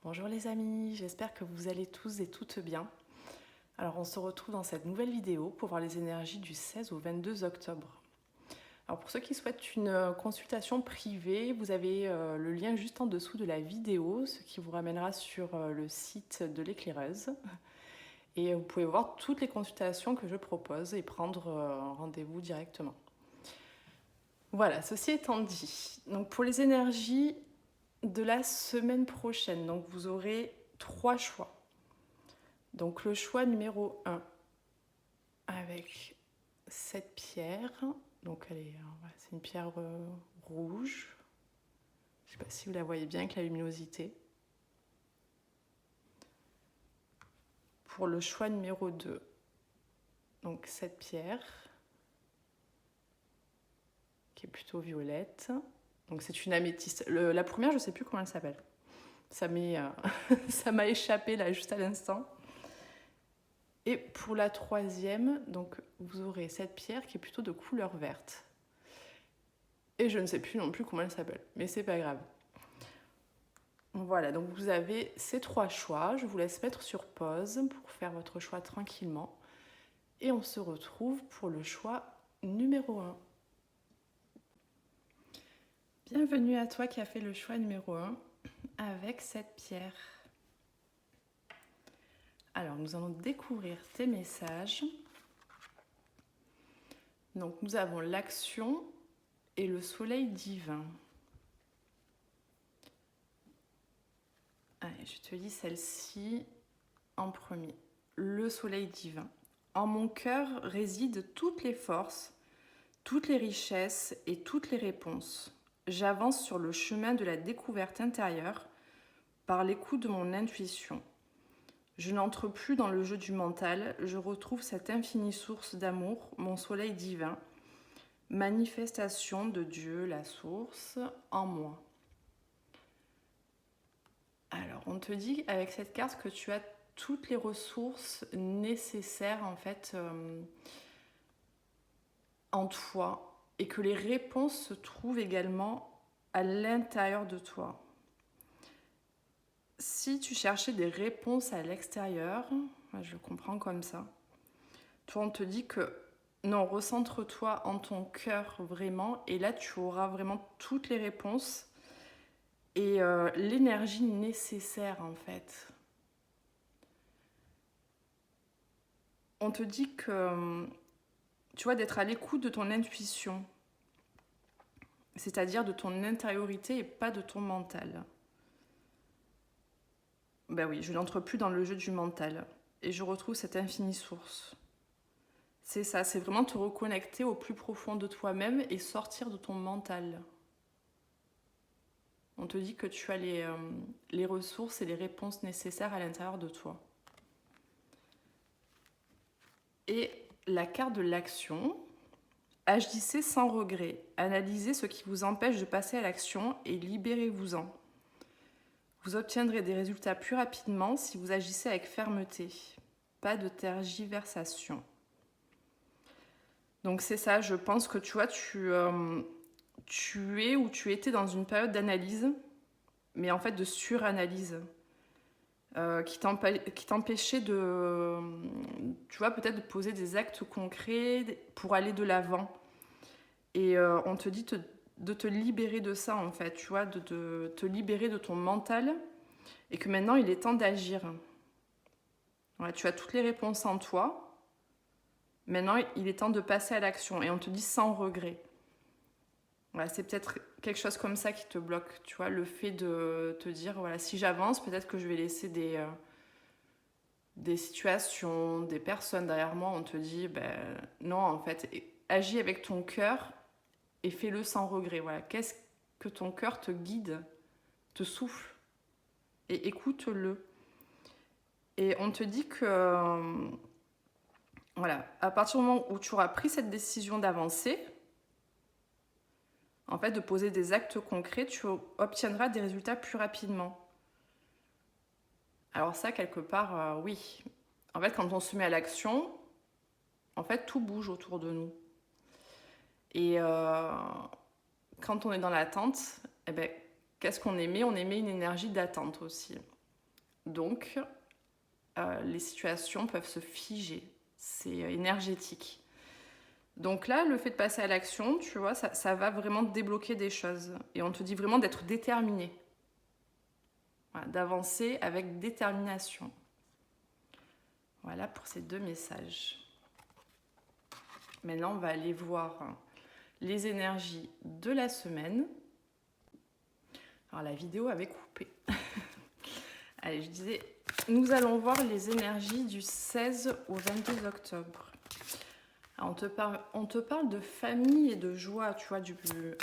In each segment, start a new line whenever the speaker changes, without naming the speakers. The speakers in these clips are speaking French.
Bonjour les amis, j'espère que vous allez tous et toutes bien. Alors on se retrouve dans cette nouvelle vidéo pour voir les énergies du 16 au 22 octobre. Alors pour ceux qui souhaitent une consultation privée, vous avez le lien juste en dessous de la vidéo, ce qui vous ramènera sur le site de l'éclaireuse. Et vous pouvez voir toutes les consultations que je propose et prendre rendez-vous directement. Voilà, ceci étant dit, donc pour les énergies de la semaine prochaine, donc vous aurez 3 choix. Donc le choix numéro 1 avec cette pierre, donc voilà, c'est une pierre rouge, je ne sais pas si vous la voyez bien avec la luminosité. Pour le choix numéro 2, donc cette pierre qui est plutôt violette, donc c'est une améthyste. La première, je ne sais plus comment elle s'appelle, ça m'a échappé là juste à l'instant. Et pour la troisième, donc vous aurez cette pierre qui est plutôt de couleur verte. Et je ne sais plus non plus comment elle s'appelle, mais c'est pas grave. Voilà, donc vous avez ces 3 choix. Je vous laisse mettre sur pause pour faire votre choix tranquillement. Et on se retrouve pour le choix numéro 1. Bienvenue à toi qui as fait le choix numéro 1 avec cette pierre. Alors, nous allons découvrir tes messages. Donc, nous avons l'action et le soleil divin. Allez, je te lis celle-ci en premier. Le soleil divin. En mon cœur résident toutes les forces, toutes les richesses et toutes les réponses. J'avance sur le chemin de la découverte intérieure par l'écoute de mon intuition. Je n'entre plus dans le jeu du mental, je retrouve cette infinie source d'amour, mon soleil divin, manifestation de Dieu, la source, en moi. Alors, on te dit avec cette carte que tu as toutes les ressources nécessaires en fait en toi et que les réponses se trouvent également à l'intérieur de toi. Si tu cherchais des réponses à l'extérieur, je le comprends comme ça, toi on te dit que non, recentre-toi en ton cœur vraiment et là tu auras vraiment toutes les réponses et l'énergie nécessaire en fait. On te dit que, tu vois, d'être à l'écoute de ton intuition, c'est-à-dire de ton intériorité et pas de ton mental. Ben oui, je n'entre plus dans le jeu du mental et je retrouve cette infinie source. C'est ça, c'est vraiment te reconnecter au plus profond de toi-même et sortir de ton mental. On te dit que tu as les ressources et les réponses nécessaires à l'intérieur de toi. Et la carte de l'action, agissez sans regret, analysez ce qui vous empêche de passer à l'action et libérez-vous-en. Vous obtiendrez des résultats plus rapidement si vous agissez avec fermeté. Pas de tergiversation. Donc c'est ça, je pense que tu vois, tu es ou tu étais dans une période d'analyse, mais en fait de suranalyse, qui t'empêchait de, tu vois, peut-être de poser des actes concrets pour aller de l'avant. Et on te dit de te libérer de ça, en fait, tu vois, de te libérer de ton mental, et que maintenant, il est temps d'agir. Ouais, tu as toutes les réponses en toi. Maintenant, il est temps de passer à l'action. Et on te dit sans regret. Voilà, c'est peut-être quelque chose comme ça qui te bloque, tu vois, le fait de te dire, voilà, si j'avance, peut-être que je vais laisser des situations, des personnes derrière moi. On te dit, ben non, en fait, agis avec ton cœur et fais-le sans regret. Voilà, qu'est-ce que ton cœur te guide, te souffle, et écoute-le. Et on te dit que, voilà, à partir du moment où tu auras pris cette décision d'avancer, en fait, de poser des actes concrets, tu obtiendras des résultats plus rapidement. Alors ça, quelque part, oui. En fait, quand on se met à l'action, en fait, tout bouge autour de nous. Et quand on est dans l'attente, eh ben, qu'est-ce qu'on émet ? On émet une énergie d'attente aussi. Donc, les situations peuvent se figer. C'est énergétique. Donc là, le fait de passer à l'action, tu vois, ça va vraiment débloquer des choses. Et on te dit vraiment d'être déterminé. Voilà, d'avancer avec détermination. Voilà pour ces 2 messages. Maintenant, on va aller voir les énergies de la semaine. Alors, la vidéo avait coupé. Allez, je disais, nous allons voir les énergies du 16 au 22 octobre. Alors, on te parle de famille et de joie, tu vois,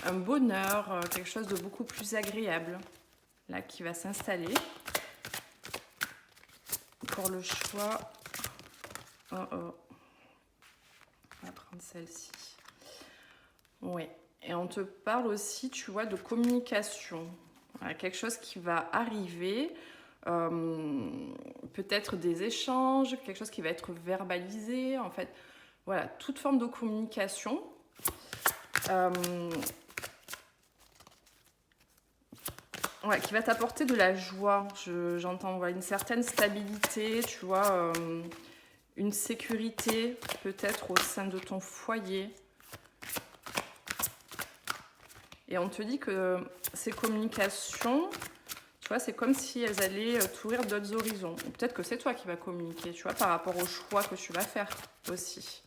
un bonheur, quelque chose de beaucoup plus agréable, là, qui va s'installer. Pour le choix, on va prendre celle-ci. Ouais. Et on te parle aussi, tu vois, de communication. Voilà, quelque chose qui va arriver, peut-être des échanges, quelque chose qui va être verbalisé, en fait. Voilà, toute forme de communication. Ouais, qui va t'apporter de la joie, j'entends, voilà, une certaine stabilité, tu vois, une sécurité peut-être au sein de ton foyer. Et on te dit que ces communications, tu vois, c'est comme si elles allaient t'ouvrir d'autres horizons. Ou peut-être que c'est toi qui vas communiquer, tu vois, par rapport au choix que tu vas faire aussi.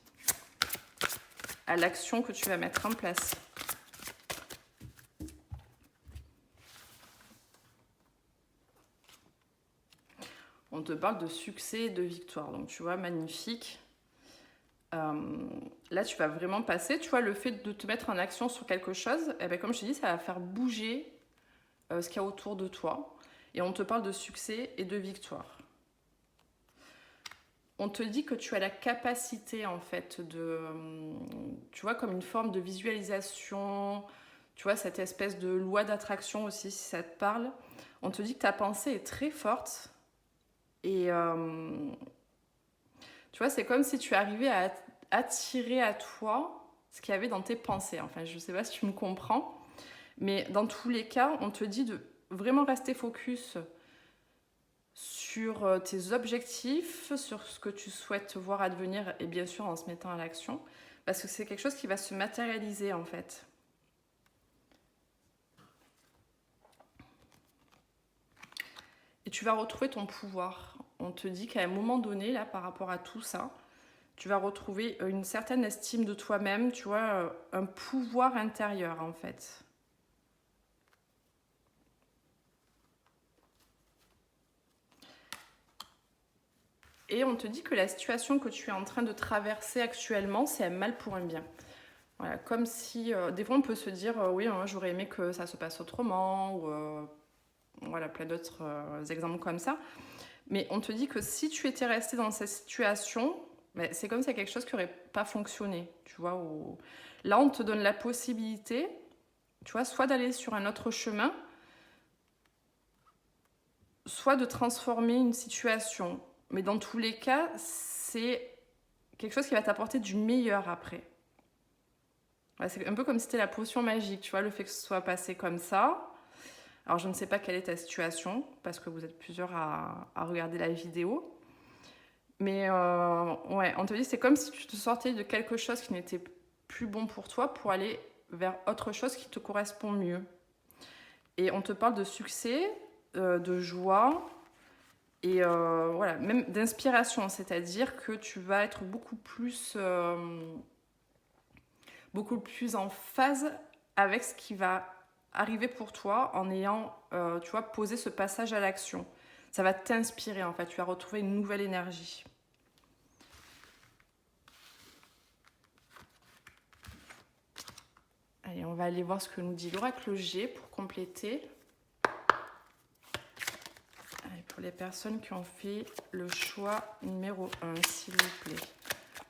À l'action que tu vas mettre en place. On te parle de succès et de victoire. Donc, tu vois, magnifique. Là, tu vas vraiment passer, tu vois, le fait de te mettre en action sur quelque chose, eh bien, comme je te dis, ça va faire bouger ce qu'il y a autour de toi. Et on te parle de succès et de victoire. On te dit que tu as la capacité, en fait, tu vois, comme une forme de visualisation, tu vois, cette espèce de loi d'attraction aussi, si ça te parle. On te dit que ta pensée est très forte. Et tu vois, c'est comme si tu arrivais à attirer à toi ce qu'il y avait dans tes pensées. Enfin, je ne sais pas si tu me comprends. Mais dans tous les cas, on te dit de vraiment rester focus sur tes objectifs, sur ce que tu souhaites voir advenir et bien sûr en se mettant à l'action. Parce que c'est quelque chose qui va se matérialiser en fait. Et tu vas retrouver ton pouvoir. On te dit qu'à un moment donné, là, par rapport à tout ça, tu vas retrouver une certaine estime de toi-même, tu vois, un pouvoir intérieur en fait. Et on te dit que la situation que tu es en train de traverser actuellement, c'est un mal pour un bien. Voilà, comme si, des fois on peut se dire, oui, hein, j'aurais aimé que ça se passe autrement, ou voilà, plein d'autres exemples comme ça. Mais on te dit que si tu étais resté dans cette situation, c'est comme si c'est quelque chose qui n'aurait pas fonctionné, tu vois. Là, on te donne la possibilité, tu vois, soit d'aller sur un autre chemin, soit de transformer une situation. Mais dans tous les cas, c'est quelque chose qui va t'apporter du meilleur après. Ouais, c'est un peu comme si c'était la potion magique, tu vois, le fait que ce soit passé comme ça. Alors, je ne sais pas quelle est ta situation, parce que vous êtes plusieurs à regarder la vidéo. Mais ouais, on te dit, c'est comme si tu te sortais de quelque chose qui n'était plus bon pour toi pour aller vers autre chose qui te correspond mieux. Et on te parle de succès, de joie et voilà, même d'inspiration, c'est-à-dire que tu vas être beaucoup plus en phase avec ce qui va arriver pour toi en ayant, tu vois, posé ce passage à l'action. Ça va t'inspirer en fait, tu vas retrouver une nouvelle énergie. Allez, on va aller voir ce que nous dit l'oracle G pour compléter. Allez, pour les personnes qui ont fait le choix numéro 1, s'il vous plaît,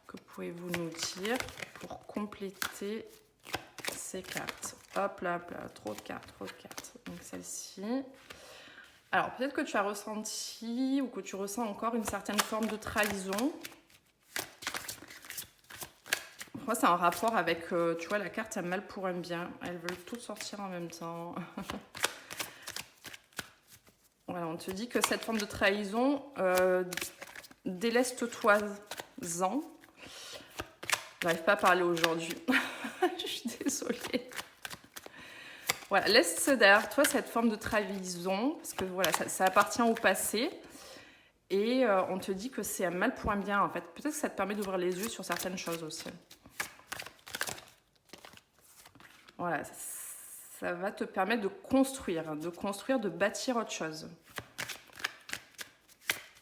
que pouvez-vous nous dire pour compléter ces cartes? Hop là, trop de cartes, trop de cartes. Donc celle-ci. Alors peut-être que tu as ressenti ou que tu ressens encore une certaine forme de trahison. Moi, c'est un rapport avec, tu vois, la carte a mal pour un bien. Elles veulent toutes sortir en même temps. Voilà, on te dit que cette forme de trahison, déleste-toi-en. J'arrive pas à parler aujourd'hui. Je suis désolée. Voilà, laisse derrière toi cette forme de trahison, parce que voilà, ça appartient au passé. Et on te dit que c'est un mal pour un bien, en fait. Peut-être que ça te permet d'ouvrir les yeux sur certaines choses aussi. Voilà, ça va te permettre de construire, de bâtir autre chose.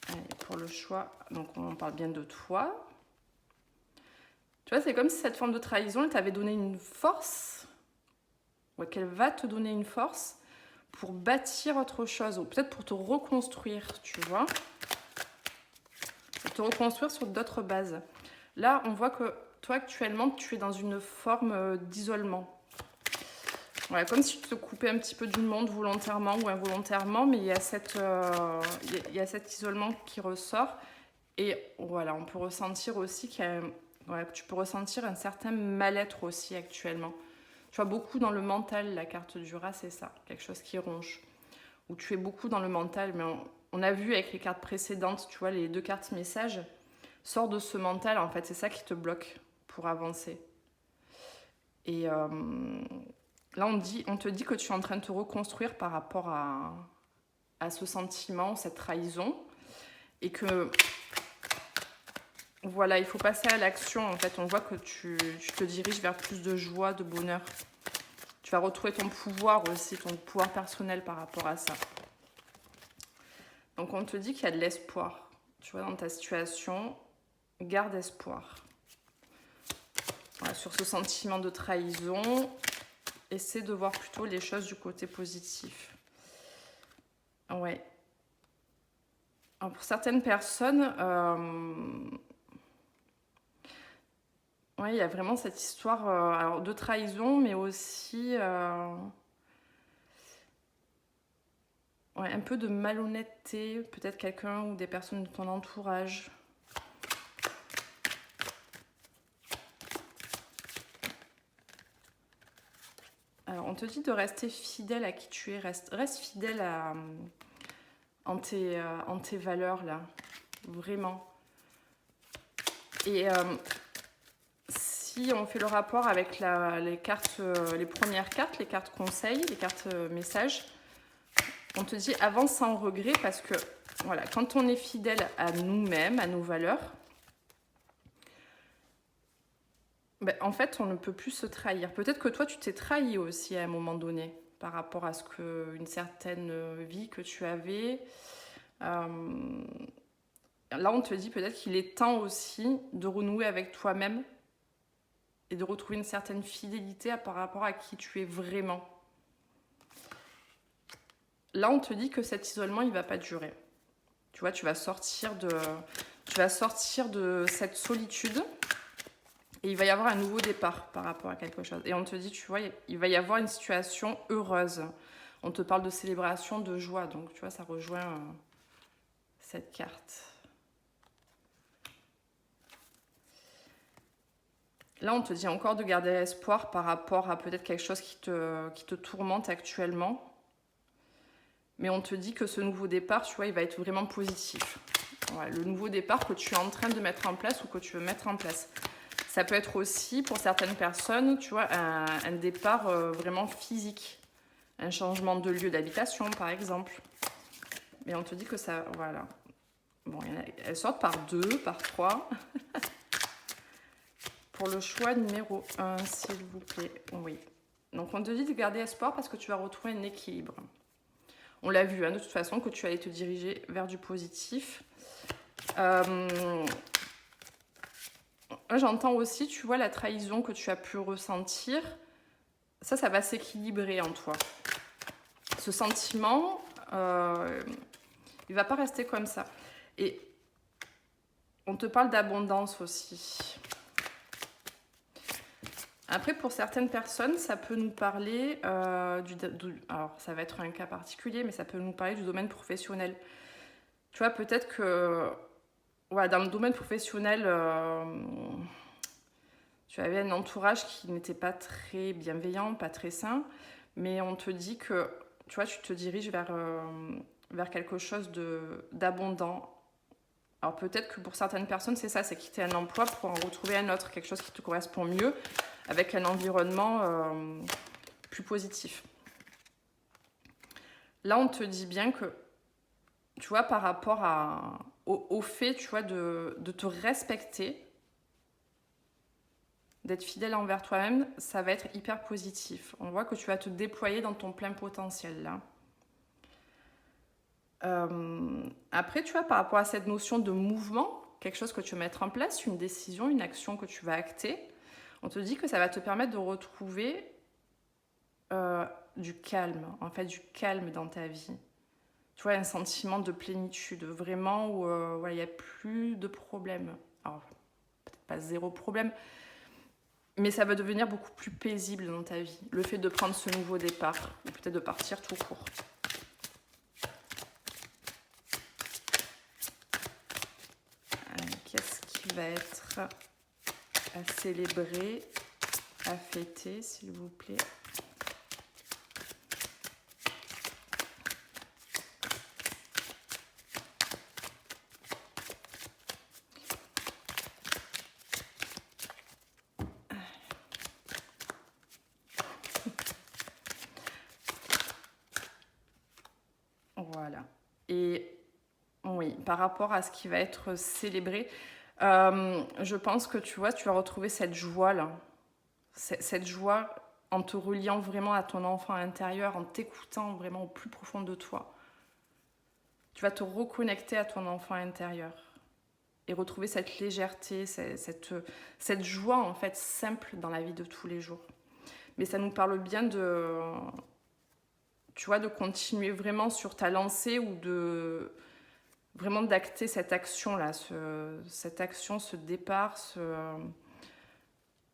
Allez, pour le choix, donc on parle bien de toi. Tu vois, c'est comme si cette forme de trahison, elle t'avait donné une force, ou qu'elle va te donner une force pour bâtir autre chose, ou peut-être pour te reconstruire, tu vois. Pour te reconstruire sur d'autres bases. Là, on voit que toi, actuellement, tu es dans une forme d'isolement. Voilà, comme si tu te coupais un petit peu du monde volontairement ou involontairement, mais il y a cet isolement qui ressort. Et voilà, on peut ressentir aussi voilà, que tu peux ressentir un certain mal-être aussi actuellement. Tu vois, beaucoup dans le mental, la carte du rat, c'est ça, quelque chose qui ronge. Où tu es beaucoup dans le mental, mais on a vu avec les cartes précédentes, tu vois, les 2 cartes messages, sors de ce mental, en fait, c'est ça qui te bloque pour avancer. Et là, on te dit que tu es en train de te reconstruire par rapport à ce sentiment, cette trahison, et que voilà, il faut passer à l'action. En fait, on voit que tu te diriges vers plus de joie, de bonheur. Tu vas retrouver ton pouvoir aussi, ton pouvoir personnel par rapport à ça. Donc, on te dit qu'il y a de l'espoir. Tu vois, dans ta situation, garde espoir. Voilà, sur ce sentiment de trahison, essaie de voir plutôt les choses du côté positif. Ouais. Alors, pour certaines personnes, ouais, il y a vraiment cette histoire alors de trahison, mais aussi ouais, un peu de malhonnêteté, peut-être quelqu'un ou des personnes de ton entourage. Alors, on te dit de rester fidèle à qui tu es, reste fidèle en tes valeurs là, vraiment. Et si on fait le rapport avec les cartes, les premières cartes, les cartes conseils, les cartes messages, on te dit avance sans regret parce que voilà, quand on est fidèle à nous-mêmes, à nos valeurs, ben, en fait, on ne peut plus se trahir. Peut-être que toi, tu t'es trahi aussi à un moment donné par rapport à une certaine vie que tu avais. Là, on te dit peut-être qu'il est temps aussi de renouer avec toi-même et de retrouver une certaine fidélité par rapport à qui tu es vraiment. Là, on te dit que cet isolement, il ne va pas durer. Tu vois, tu vas sortir de cette solitude et il va y avoir un nouveau départ par rapport à quelque chose. Et on te dit, tu vois, il va y avoir une situation heureuse. On te parle de célébration, de joie. Donc, tu vois, ça rejoint cette carte. Là, on te dit encore de garder espoir par rapport à peut-être quelque chose qui te tourmente actuellement. Mais on te dit que ce nouveau départ, tu vois, il va être vraiment positif. Voilà, le nouveau départ que tu es en train de mettre en place ou que tu veux mettre en place. Ça peut être aussi, pour certaines personnes, tu vois, un départ vraiment physique. Un changement de lieu d'habitation, par exemple. Mais on te dit que ça, voilà. Bon, elles sortent par 2, par 3. Pour le choix numéro 1, s'il vous plaît. Oui. Donc, on te dit de garder espoir parce que tu vas retrouver un équilibre. On l'a vu, hein, de toute façon, que tu allais te diriger vers du positif. J'entends aussi, tu vois, la trahison que tu as pu ressentir. Ça va s'équilibrer en toi. Ce sentiment, il ne va pas rester comme ça. Et on te parle d'abondance aussi. Après, pour certaines personnes, ça peut nous parler alors, ça va être un cas particulier, mais ça peut nous parler du domaine professionnel. Tu vois, peut-être que voilà, dans le domaine professionnel, tu avais un entourage qui n'était pas très bienveillant, pas très sain, mais on te dit que, tu vois, tu te diriges vers vers quelque chose d'abondant. Alors peut-être que pour certaines personnes, c'est ça, c'est quitter un emploi pour en retrouver un autre, quelque chose qui te correspond mieux, avec un environnement plus positif. Là, on te dit bien que, tu vois, par rapport au fait, tu vois, de te respecter, d'être fidèle envers toi-même, ça va être hyper positif. On voit que tu vas te déployer dans ton plein potentiel, là. Après, tu vois, par rapport à cette notion de mouvement, quelque chose que tu vas mettre en place, une décision, une action que tu vas acter, on te dit que ça va te permettre de retrouver du calme, en fait, du calme dans ta vie. Tu vois, un sentiment de plénitude, vraiment où il n'y a plus de problème. Alors, peut-être pas zéro problème, mais ça va devenir beaucoup plus paisible dans ta vie. Le fait de prendre ce nouveau départ, ou peut-être de partir tout court. Qu'est-ce qui va être à célébrer, à fêter, s'il vous plaît? Voilà. Et oui, par rapport à ce qui va être célébré, je pense que tu vois, tu vas retrouver cette joie-là. Cette joie en te reliant vraiment à ton enfant intérieur, en t'écoutant vraiment au plus profond de toi. Tu vas te reconnecter à ton enfant intérieur et retrouver cette légèreté, cette joie en fait simple dans la vie de tous les jours. Mais ça nous parle bien de, tu vois, de continuer vraiment sur ta lancée ou de vraiment d'acter cette action-là, cette action, ce départ,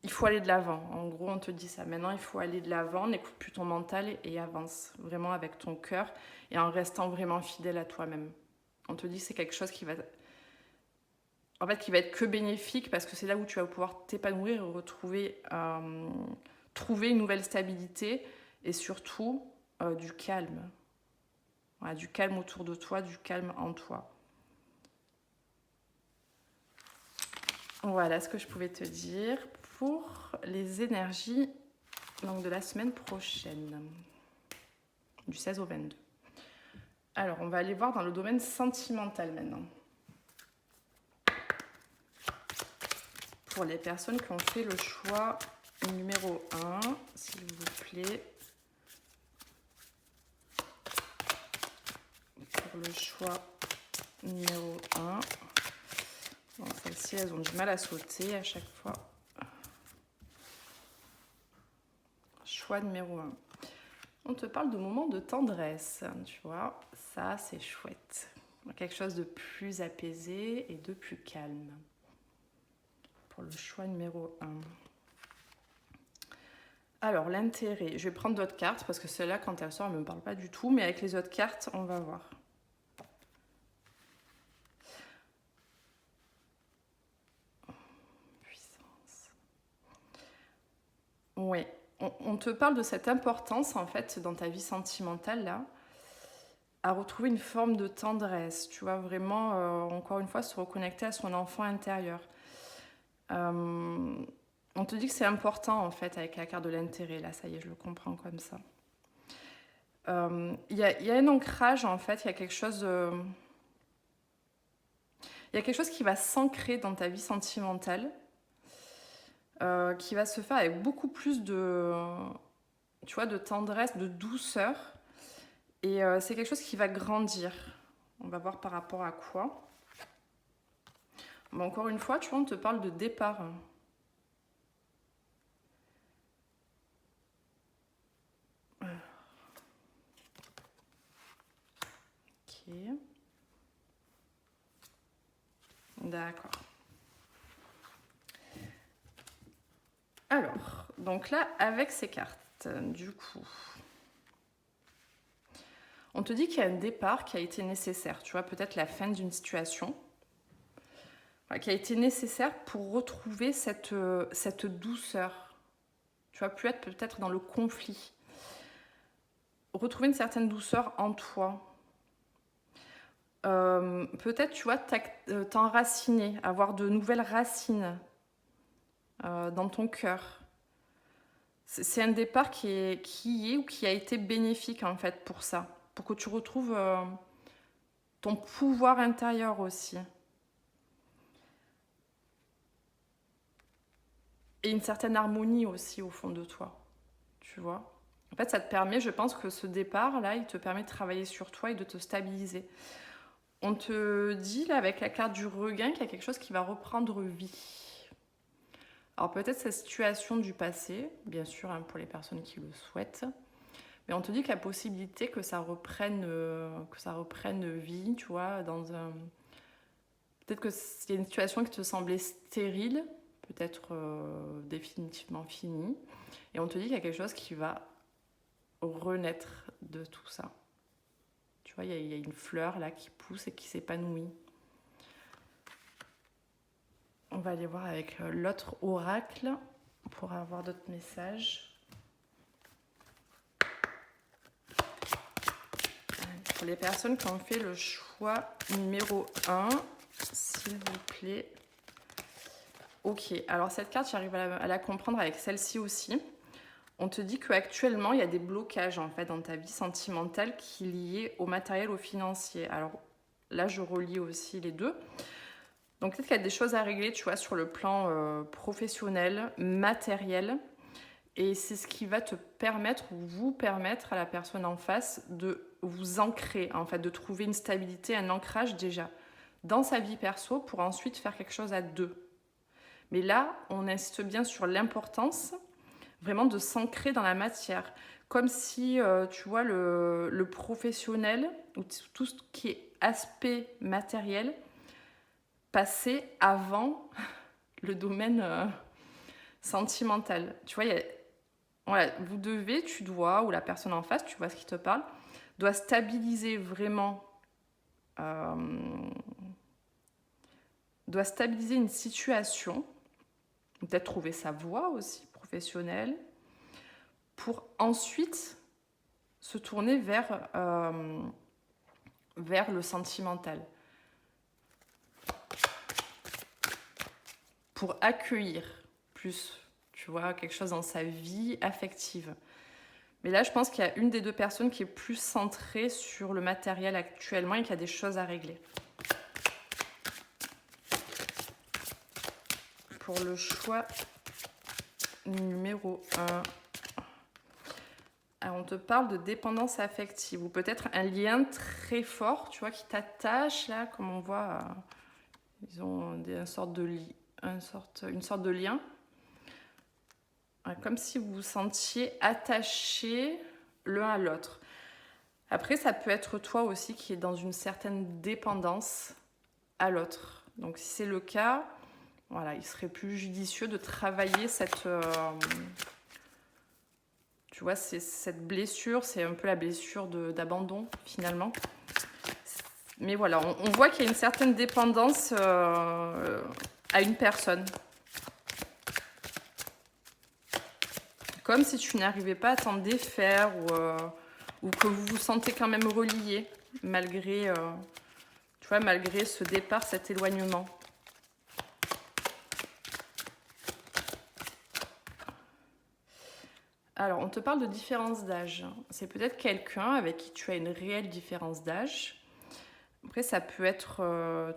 il faut aller de l'avant. En gros, on te dit ça. Maintenant, il faut aller de l'avant, n'écoute plus ton mental et avance vraiment avec ton cœur et en restant vraiment fidèle à toi-même. On te dit que c'est quelque chose qui va être que bénéfique parce que c'est là où tu vas pouvoir t'épanouir et retrouver, trouver une nouvelle stabilité et surtout du calme. Voilà, du calme autour de toi, du calme en toi. Voilà ce que je pouvais te dire pour les énergies donc, de la semaine prochaine, du 16 au 22. Alors, on va aller voir dans le domaine sentimental maintenant. Pour les personnes qui ont fait le choix numéro 1, s'il vous plaît. Pour le choix numéro 1. Bon, celles-ci, elles ont du mal à sauter à chaque fois. Choix numéro 1. On te parle de moments de tendresse, tu vois. Ça, c'est chouette. Quelque chose de plus apaisé et de plus calme. Pour le choix numéro 1. Alors, l'intérêt. Je vais prendre d'autres cartes parce que celle-là, quand elle sort, elle ne me parle pas du tout. Mais avec les autres cartes, on va voir. Puissance. Oui. On te parle de cette importance, en fait, dans ta vie sentimentale, là, à retrouver une forme de tendresse. Tu vois, vraiment, encore une fois, se reconnecter à son enfant intérieur. On te dit que c'est important, en fait, avec la carte de l'intérêt. Là, ça y est, je le comprends comme ça. Il y a un ancrage, en fait, il y a quelque chose... Il y a quelque chose qui va s'ancrer dans ta vie sentimentale, qui va se faire avec beaucoup plus tu vois, de tendresse, de douceur. Et c'est quelque chose qui va grandir. On va voir par rapport à quoi. Mais encore une fois, tu vois, on te parle de départ. Ok. D'accord. Alors, donc là, avec ces cartes, du coup, on te dit qu'il y a un départ qui a été nécessaire. Tu vois, peut-être la fin d'une situation qui a été nécessaire pour retrouver cette douceur. Tu vas plus être peut-être dans le conflit. Retrouver une certaine douceur en toi. peut-être, tu vois, t'enraciner, avoir de nouvelles racines dans ton cœur. C'est un départ qui est ou qui a été bénéfique, en fait, pour ça. Pour que tu retrouves ton pouvoir intérieur aussi. Et une certaine harmonie aussi au fond de toi, tu vois. En fait, ça te permet, je pense que ce départ-là, il te permet de travailler sur toi et de te stabiliser. On te dit, là, avec la carte du regain, qu'il y a quelque chose qui va reprendre vie. Alors peut-être cette situation du passé, bien sûr, hein, pour les personnes qui le souhaitent, mais on te dit qu'il y a possibilité que ça reprenne vie, tu vois, dans un... Peut-être que c'est une situation qui te semblait stérile, peut-être définitivement finie, et on te dit qu'il y a quelque chose qui va renaître de tout ça. Tu vois, il y a une fleur là qui pousse et qui s'épanouit. On va aller voir avec l'autre oracle pour avoir d'autres messages. Pour les personnes qui ont fait le choix numéro 1, s'il vous plaît. Ok, alors cette carte, j'arrive à la comprendre avec celle-ci aussi. On te dit qu'actuellement, il y a des blocages en fait dans ta vie sentimentale qui sont liés au matériel, au financier. Alors là, je relie aussi les deux. Donc peut-être qu'il y a des choses à régler, tu vois, sur le plan professionnel, matériel. Et c'est ce qui va te permettre, ou vous permettre à la personne en face de vous ancrer, en fait, de trouver une stabilité, un ancrage déjà dans sa vie perso pour ensuite faire quelque chose à deux. Mais là, on insiste bien sur l'importance vraiment de s'ancrer dans la matière. Comme si, tu vois, le professionnel, ou tout ce qui est aspect matériel, passait avant le domaine sentimental. Tu vois, voilà, tu dois, ou la personne en face, tu vois ce qui te parle, doit stabiliser vraiment, doit stabiliser une situation, peut-être trouver sa voie aussi professionnelle, pour ensuite se tourner vers le sentimental. Pour accueillir plus, tu vois, quelque chose dans sa vie affective. Mais là, je pense qu'il y a une des deux personnes qui est plus centrée sur le matériel actuellement et qu'il y a des choses à régler. Pour le choix numéro 1, alors on te parle de dépendance affective ou peut-être un lien très fort, tu vois, qui t'attache là, comme on voit, ils ont une sorte de lien. Comme si vous vous sentiez attachés l'un à l'autre. Après, ça peut être toi aussi qui est dans une certaine dépendance à l'autre. Donc si c'est le cas, voilà, il serait plus judicieux de travailler cette blessure, c'est un peu la blessure d'abandon finalement. Mais voilà, on voit qu'il y a une certaine dépendance à une personne. Comme si tu n'arrivais pas à t'en défaire ou que vous vous sentez quand même reliés malgré ce départ, cet éloignement. Alors, on te parle de différence d'âge. C'est peut-être quelqu'un avec qui tu as une réelle différence d'âge. Après, ça peut être,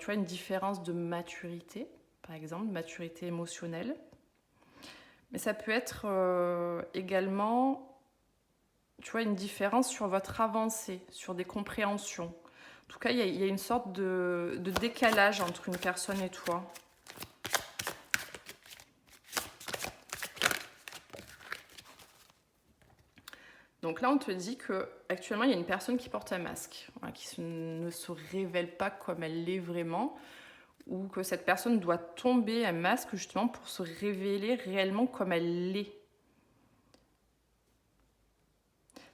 une différence de maturité, par exemple, de maturité émotionnelle. Mais ça peut être également, tu vois, une différence sur votre avancée, sur des compréhensions. En tout cas, il y a une sorte de décalage entre une personne et toi. Donc là, on te dit qu'actuellement, il y a une personne qui porte un masque, voilà, qui ne se révèle pas comme elle l'est vraiment, ou que cette personne doit tomber un masque justement pour se révéler réellement comme elle l'est.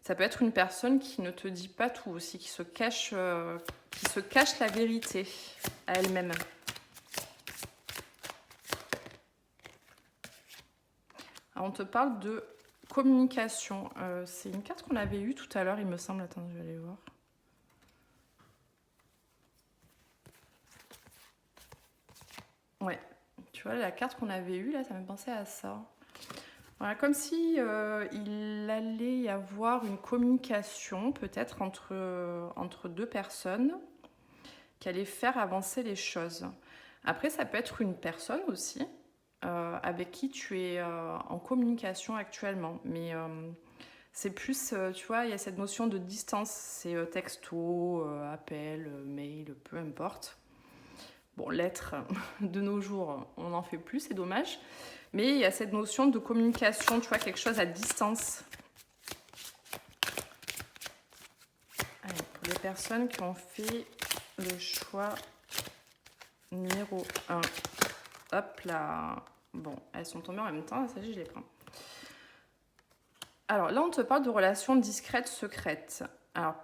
Ça peut être une personne qui ne te dit pas tout aussi, qui se cache la vérité à elle-même. Alors, on te parle de communication. C'est une carte qu'on avait eue tout à l'heure, il me semble. Attends, je vais aller voir. Ouais, tu vois, la carte qu'on avait eue, là, ça me pensait à ça. Voilà, comme si il allait y avoir une communication, peut-être, entre deux personnes qui allait faire avancer les choses. Après, ça peut être une personne aussi, avec qui tu es en communication actuellement. Mais c'est plus, tu vois, il y a cette notion de distance. C'est texto, appel, mail, peu importe. Bon, lettres, de nos jours, on n'en fait plus, c'est dommage. Mais il y a cette notion de communication, tu vois, quelque chose à distance. Allez, pour les personnes qui ont fait le choix numéro 1. Hop là. Bon, elles sont tombées en même temps, ça y est, je les prends. Alors là, on te parle de relations discrètes, secrètes. Alors,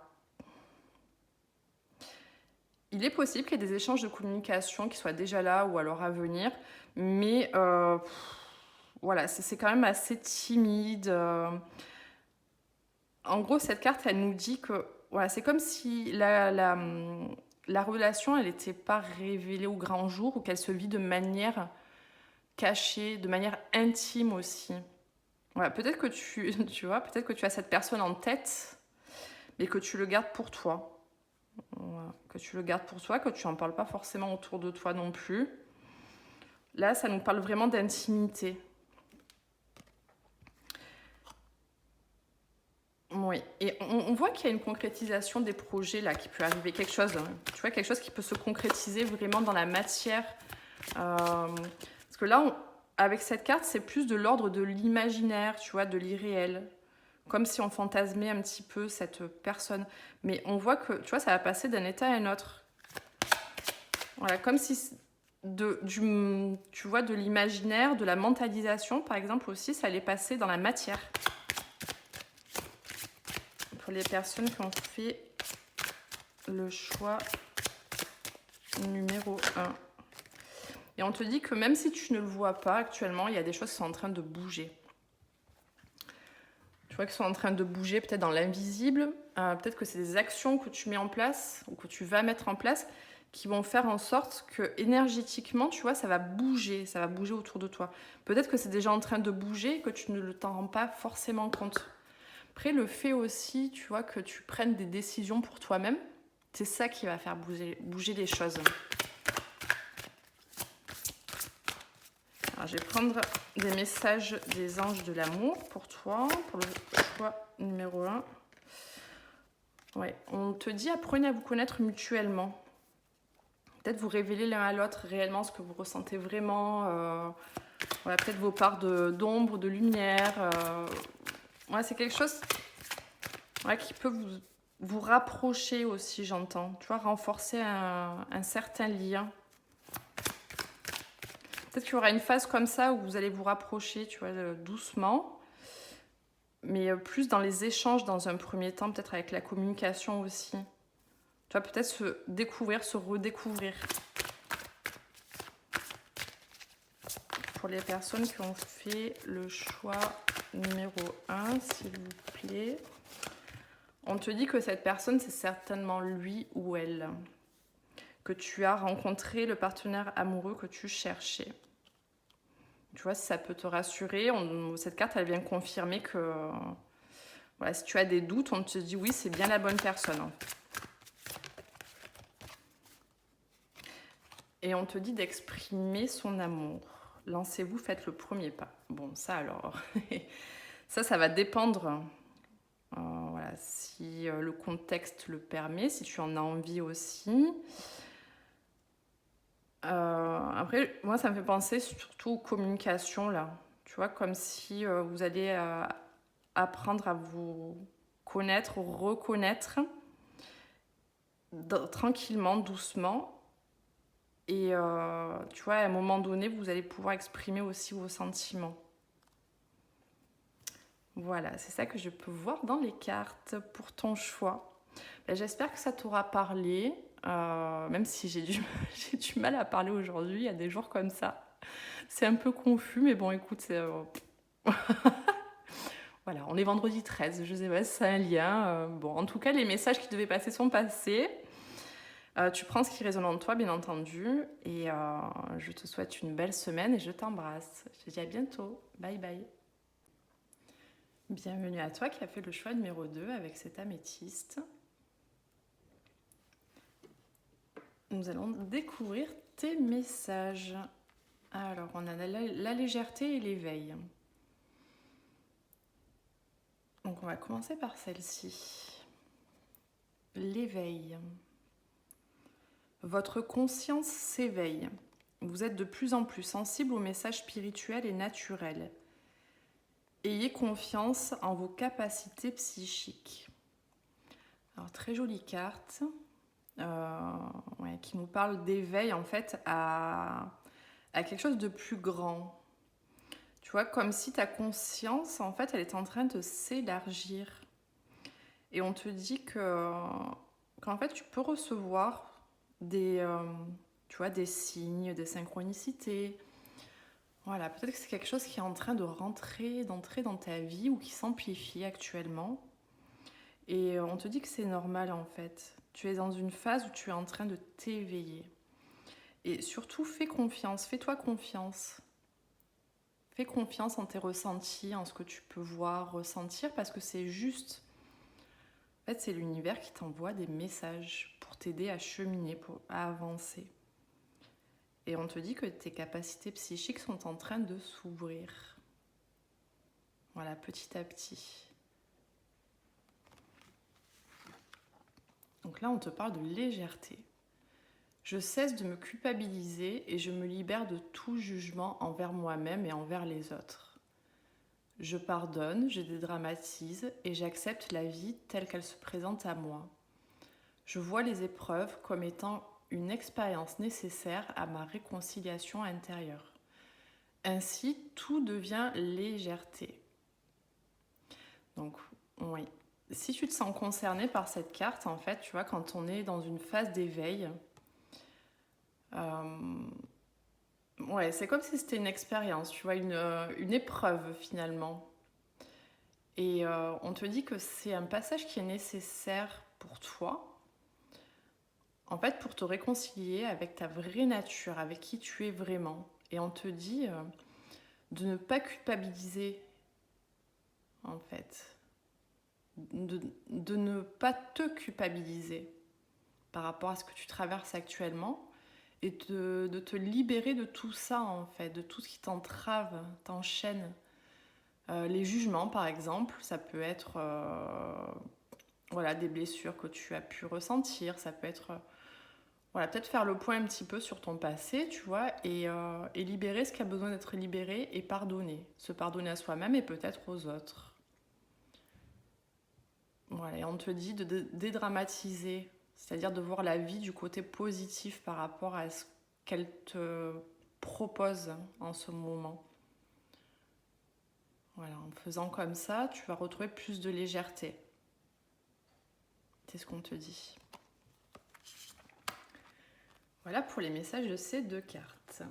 il est possible qu'il y ait des échanges de communication qui soient déjà là ou alors à venir, mais voilà, c'est quand même assez timide. En gros, cette carte, elle nous dit que voilà, c'est comme si la relation, elle n'était pas révélée au grand jour ou qu'elle se vit de manière cachée, de manière intime aussi. Voilà, peut-être que tu vois, peut-être que tu as cette personne en tête, mais que tu le gardes pour toi. Voilà, que tu le gardes pour toi, que tu n'en parles pas forcément autour de toi non plus. Là, ça nous parle vraiment d'intimité. Oui, et on voit qu'il y a une concrétisation des projets là qui peut arriver, quelque chose, tu vois, quelque chose qui peut se concrétiser vraiment dans la matière. Parce que là, avec cette carte, c'est plus de l'ordre de l'imaginaire, tu vois, de l'irréel. Comme si on fantasmait un petit peu cette personne. Mais on voit que, tu vois, ça va passer d'un état à un autre. Voilà, comme si tu vois, de l'imaginaire, de la mentalisation, par exemple, aussi, ça allait passer dans la matière. Pour les personnes qui ont fait le choix numéro 1. Et on te dit que même si tu ne le vois pas actuellement, il y a des choses qui sont en train de bouger. Tu vois, qui sont en train de bouger peut-être dans l'invisible. Peut-être que c'est des actions que tu mets en place ou que tu vas mettre en place qui vont faire en sorte que énergétiquement, tu vois, ça va bouger autour de toi. Peut-être que c'est déjà en train de bouger et que tu ne t'en rends pas forcément compte. Après, le fait aussi, tu vois, que tu prennes des décisions pour toi-même, c'est ça qui va faire bouger les choses. Alors, je vais prendre des messages des anges de l'amour pour toi, pour le choix numéro 1. Ouais, on te dit apprenez à vous connaître mutuellement. Peut-être vous révéler l'un à l'autre réellement ce que vous ressentez vraiment. Voilà, peut-être vos parts d'ombre, de lumière. Ouais, c'est quelque chose qui peut vous rapprocher aussi, j'entends. Tu vois, renforcer un certain lien. Peut-être qu'il y aura une phase comme ça où vous allez vous rapprocher, tu vois, doucement. Mais plus dans les échanges dans un premier temps, peut-être avec la communication aussi. Tu vois, peut-être se découvrir, se redécouvrir. Pour les personnes qui ont fait le choix numéro 1, s'il vous plaît. On te dit que cette personne, c'est certainement lui ou elle. Que tu as rencontré le partenaire amoureux que tu cherchais. Tu vois, si ça peut te rassurer, cette carte, elle vient confirmer que voilà, si tu as des doutes, on te dit oui, c'est bien la bonne personne. Et on te dit d'exprimer son amour. Lancez-vous, faites le premier pas. Bon, ça alors, ça va dépendre. Voilà, si le contexte le permet, si tu en as envie aussi. Après, moi, ça me fait penser surtout aux communications, là. Tu vois, comme si vous allez apprendre à vous connaître, reconnaître, tranquillement, doucement. Et tu vois, à un moment donné, vous allez pouvoir exprimer aussi vos sentiments. Voilà, c'est ça que je peux voir dans les cartes pour ton choix. Ben, j'espère que ça t'aura parlé, même si j'ai du mal à parler aujourd'hui, il y a des jours comme ça. C'est un peu confus, mais bon, écoute, c'est... Voilà, on est vendredi 13, je sais pas si c'est un lien. Bon, en tout cas, les messages qui devaient passer sont passés. Tu prends ce qui résonne en toi, bien entendu, et je te souhaite une belle semaine et je t'embrasse. Je te dis à bientôt. Bye bye. Bienvenue à toi qui a fait le choix numéro 2 avec cette améthyste. Nous allons découvrir tes messages. Alors, on a la légèreté et l'éveil. Donc, on va commencer par celle-ci. L'éveil. Votre conscience s'éveille. Vous êtes de plus en plus sensible aux messages spirituels et naturels. Ayez confiance en vos capacités psychiques. Alors, très jolie carte qui nous parle d'éveil en fait à quelque chose de plus grand. Tu vois, comme si ta conscience, en fait, elle est en train de s'élargir. Et on te dit qu'en fait, tu peux recevoir des signes, des synchronicités. Voilà, peut-être que c'est quelque chose qui est en train d'entrer dans ta vie ou qui s'amplifie actuellement. Et on te dit que c'est normal, en fait. Tu es dans une phase où tu es en train de t'éveiller. Et surtout, fais confiance, fais-toi confiance. Fais confiance en tes ressentis, en ce que tu peux voir, ressentir, parce que c'est juste... En fait, c'est l'univers qui t'envoie des messages pour t'aider à cheminer, à avancer. Et on te dit que tes capacités psychiques sont en train de s'ouvrir. Voilà, petit à petit. Donc là, on te parle de légèreté. Je cesse de me culpabiliser et je me libère de tout jugement envers moi-même et envers les autres. Je pardonne, je dédramatise et j'accepte la vie telle qu'elle se présente à moi. Je vois les épreuves comme étant une expérience nécessaire à ma réconciliation intérieure. Ainsi, tout devient légèreté. Donc, oui. Si tu te sens concerné par cette carte, en fait, tu vois, quand on est dans une phase d'éveil, c'est comme si c'était une expérience, tu vois, une épreuve finalement. Et on te dit que c'est un passage qui est nécessaire pour toi, en fait, pour te réconcilier avec ta vraie nature, avec qui tu es vraiment. Et on te dit de ne pas culpabiliser, en fait. De ne pas te culpabiliser par rapport à ce que tu traverses actuellement et de te libérer de tout ça, en fait, de tout ce qui t'entrave, t'enchaîne. Les jugements, par exemple, ça peut être des blessures que tu as pu ressentir, ça peut être peut-être faire le point un petit peu sur ton passé, tu vois, et libérer ce qui a besoin d'être libéré et pardonner. Se pardonner à soi-même et peut-être aux autres. Voilà, et on te dit de dédramatiser, c'est-à-dire de voir la vie du côté positif par rapport à ce qu'elle te propose en ce moment. Voilà, en faisant comme ça, tu vas retrouver plus de légèreté. C'est ce qu'on te dit. Voilà pour les messages de ces deux cartes.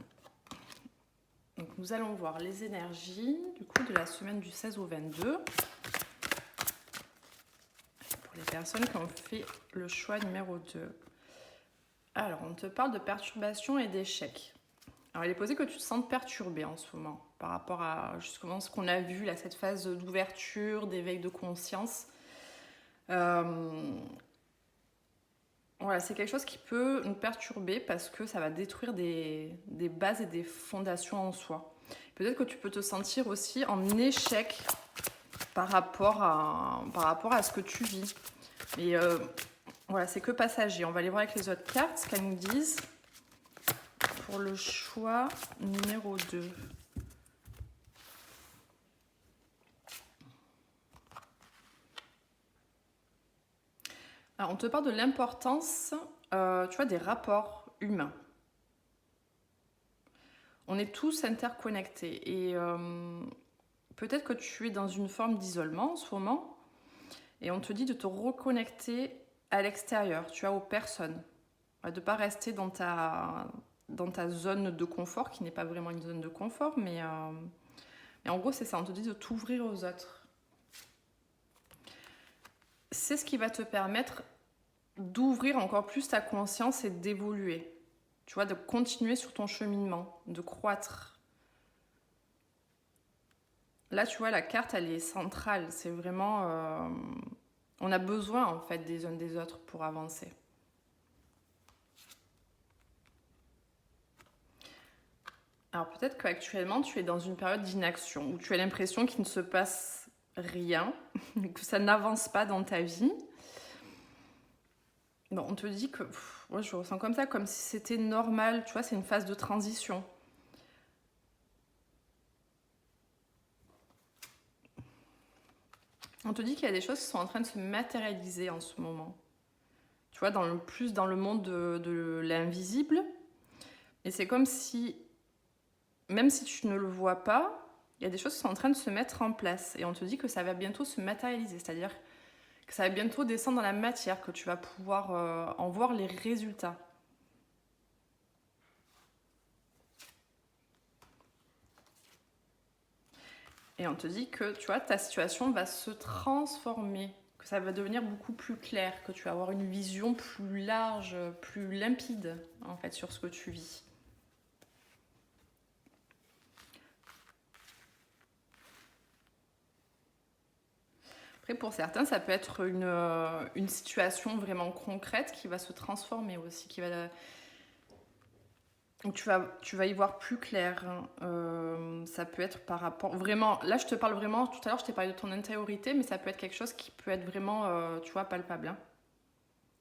Donc nous allons voir les énergies du coup de la semaine du 16 au 22. Pour les personnes qui ont fait le choix numéro 2. Alors, on te parle de perturbation et d'échec. Alors, il est posé que tu te sens perturbé en ce moment par rapport à justement ce qu'on a vu, là, cette phase d'ouverture, d'éveil de conscience. C'est quelque chose qui peut nous perturber parce que ça va détruire des bases et des fondations en soi. Peut-être que tu peux te sentir aussi en échec par rapport à ce que tu vis. Mais c'est que passager. On va aller voir avec les autres cartes ce qu'elles nous disent pour le choix numéro 2. Alors, on te parle de l'importance, des rapports humains. On est tous interconnectés et peut-être que tu es dans une forme d'isolement en ce moment et on te dit de te reconnecter à l'extérieur, tu vois, aux personnes. De ne pas rester dans ta zone de confort, qui n'est pas vraiment une zone de confort, mais en gros, c'est ça, on te dit de t'ouvrir aux autres. C'est ce qui va te permettre d'ouvrir encore plus ta conscience et d'évoluer. Tu vois, de continuer sur ton cheminement, de croître. Là, tu vois, la carte, elle est centrale. C'est vraiment... on a besoin, en fait, des uns des autres pour avancer. Alors, peut-être qu'actuellement, tu es dans une période d'inaction, où tu as l'impression qu'il ne se passe rien, que ça n'avance pas dans ta vie. Bon, on te dit que... moi, je ressens comme ça, comme si c'était normal. Tu vois, c'est une phase de transition. On te dit qu'il y a des choses qui sont en train de se matérialiser en ce moment. Tu vois, plus dans le monde de l'invisible. Et c'est comme si, même si tu ne le vois pas, il y a des choses qui sont en train de se mettre en place. Et on te dit que ça va bientôt se matérialiser. C'est-à-dire que ça va bientôt descendre dans la matière, que tu vas pouvoir en voir les résultats. Et on te dit que, tu vois, ta situation va se transformer, que ça va devenir beaucoup plus clair, que tu vas avoir une vision plus large, plus limpide, en fait, sur ce que tu vis. Après, pour certains, ça peut être une situation vraiment concrète qui va se transformer aussi, qui va... Donc tu vas y voir plus clair. Ça peut être par rapport... Vraiment, là je te parle vraiment... Tout à l'heure je t'ai parlé de ton intériorité, mais ça peut être quelque chose qui peut être vraiment, tu vois, palpable. Hein.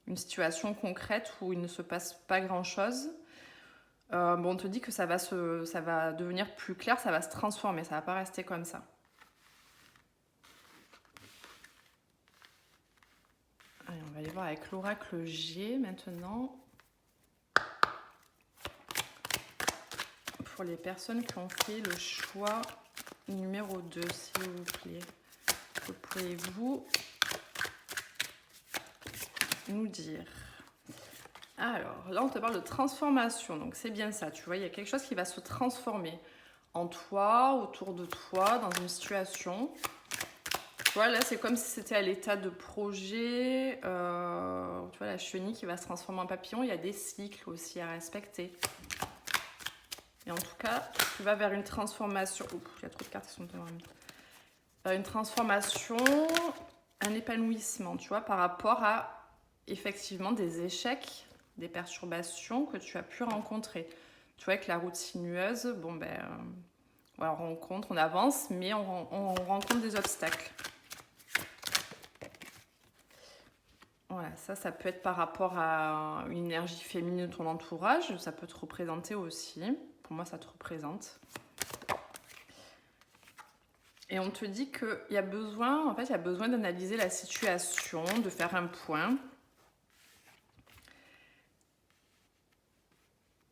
Une situation concrète où il ne se passe pas grand-chose. Bon, on te dit que ça va devenir plus clair, ça va se transformer, ça va pas rester comme ça. Allez, on va aller voir avec l'oracle G maintenant. Pour les personnes qui ont fait le choix numéro 2, s'il vous plaît. Que pouvez-vous nous dire? Alors, là, on te parle de transformation. Donc, c'est bien ça. Tu vois, il y a quelque chose qui va se transformer en toi, autour de toi, dans une situation. Tu vois, là, c'est comme si c'était à l'état de projet. Tu vois, la chenille qui va se transformer en papillon. Il y a des cycles aussi à respecter. Et en tout cas, tu vas vers une transformation. Oups, il y a trop de cartes qui sont tombées en même temps. Vers une transformation, un épanouissement, tu vois, par rapport à effectivement des échecs, des perturbations que tu as pu rencontrer. Tu vois, avec la route sinueuse, bon ben, voilà, on avance, mais on rencontre des obstacles. Voilà, ça peut être par rapport à une énergie féminine de ton entourage, ça peut te représenter aussi. Pour moi, ça te représente. Et on te dit qu'il y a besoin, d'analyser la situation, de faire un point.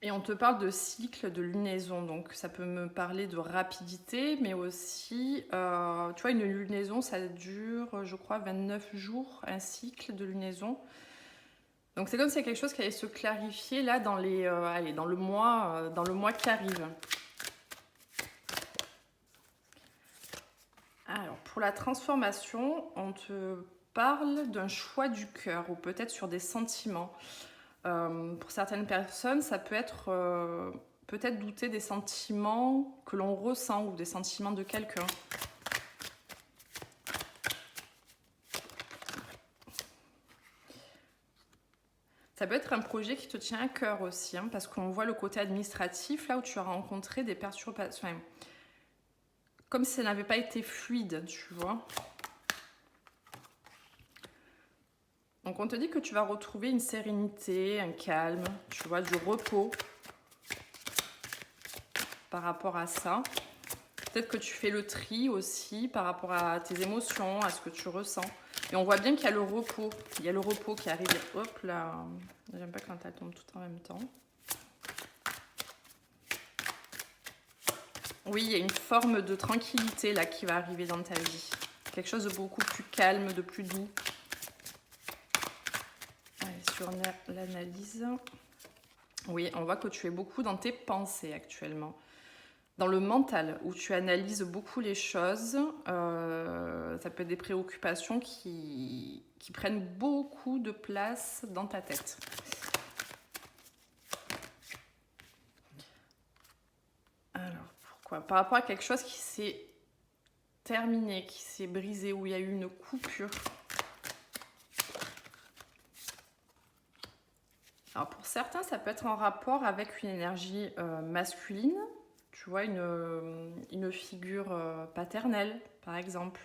Et on te parle de cycle, de lunaison, donc ça peut me parler de rapidité, mais aussi, tu vois, une lunaison, ça dure, je crois, 29 jours, un cycle de lunaison. Donc c'est comme si il y a quelque chose qui allait se clarifier là dans dans le mois qui arrive. Alors, pour la transformation, on te parle d'un choix du cœur ou peut-être sur des sentiments. Pour certaines personnes, ça peut être peut-être douter des sentiments que l'on ressent ou des sentiments de quelqu'un. Ça peut être un projet qui te tient à cœur aussi, hein, parce qu'on voit le côté administratif, là où tu as rencontré des perturbations. Enfin, comme si ça n'avait pas été fluide, tu vois. Donc on te dit que tu vas retrouver une sérénité, un calme, tu vois, du repos par rapport à ça. Peut-être que tu fais le tri aussi par rapport à tes émotions, à ce que tu ressens. Et on voit bien qu'il y a le repos. Il y a le repos qui arrive. Hop là. J'aime pas quand elles tombent toutes en même temps. Oui, il y a une forme de tranquillité là qui va arriver dans ta vie. Quelque chose de beaucoup plus calme, de plus doux. Allez, sur l'analyse. Oui, on voit que tu es beaucoup dans tes pensées actuellement. Dans le mental, où tu analyses beaucoup les choses, ça peut être des préoccupations qui qui prennent beaucoup de place dans ta tête. Alors, pourquoi? Par rapport à quelque chose qui s'est terminé, qui s'est brisé, où il y a eu une coupure. Alors, pour certains, ça peut être en rapport avec une énergie masculine. Tu vois, une figure paternelle, par exemple.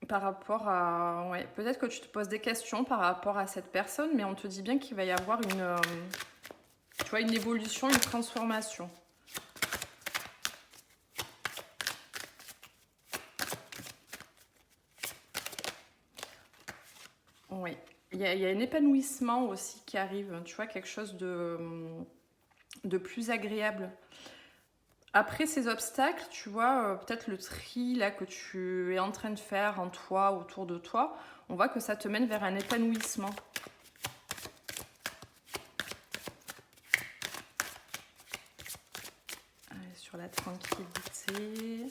Par rapport à... Ouais, peut-être que tu te poses des questions par rapport à cette personne, mais on te dit bien qu'il va y avoir tu vois, une évolution, une transformation. Oui. Il y a un épanouissement aussi qui arrive, tu vois, quelque chose de plus agréable. Après ces obstacles, tu vois, peut-être le tri là que tu es en train de faire en toi, autour de toi, on voit que ça te mène vers un épanouissement. Allez, sur la tranquillité.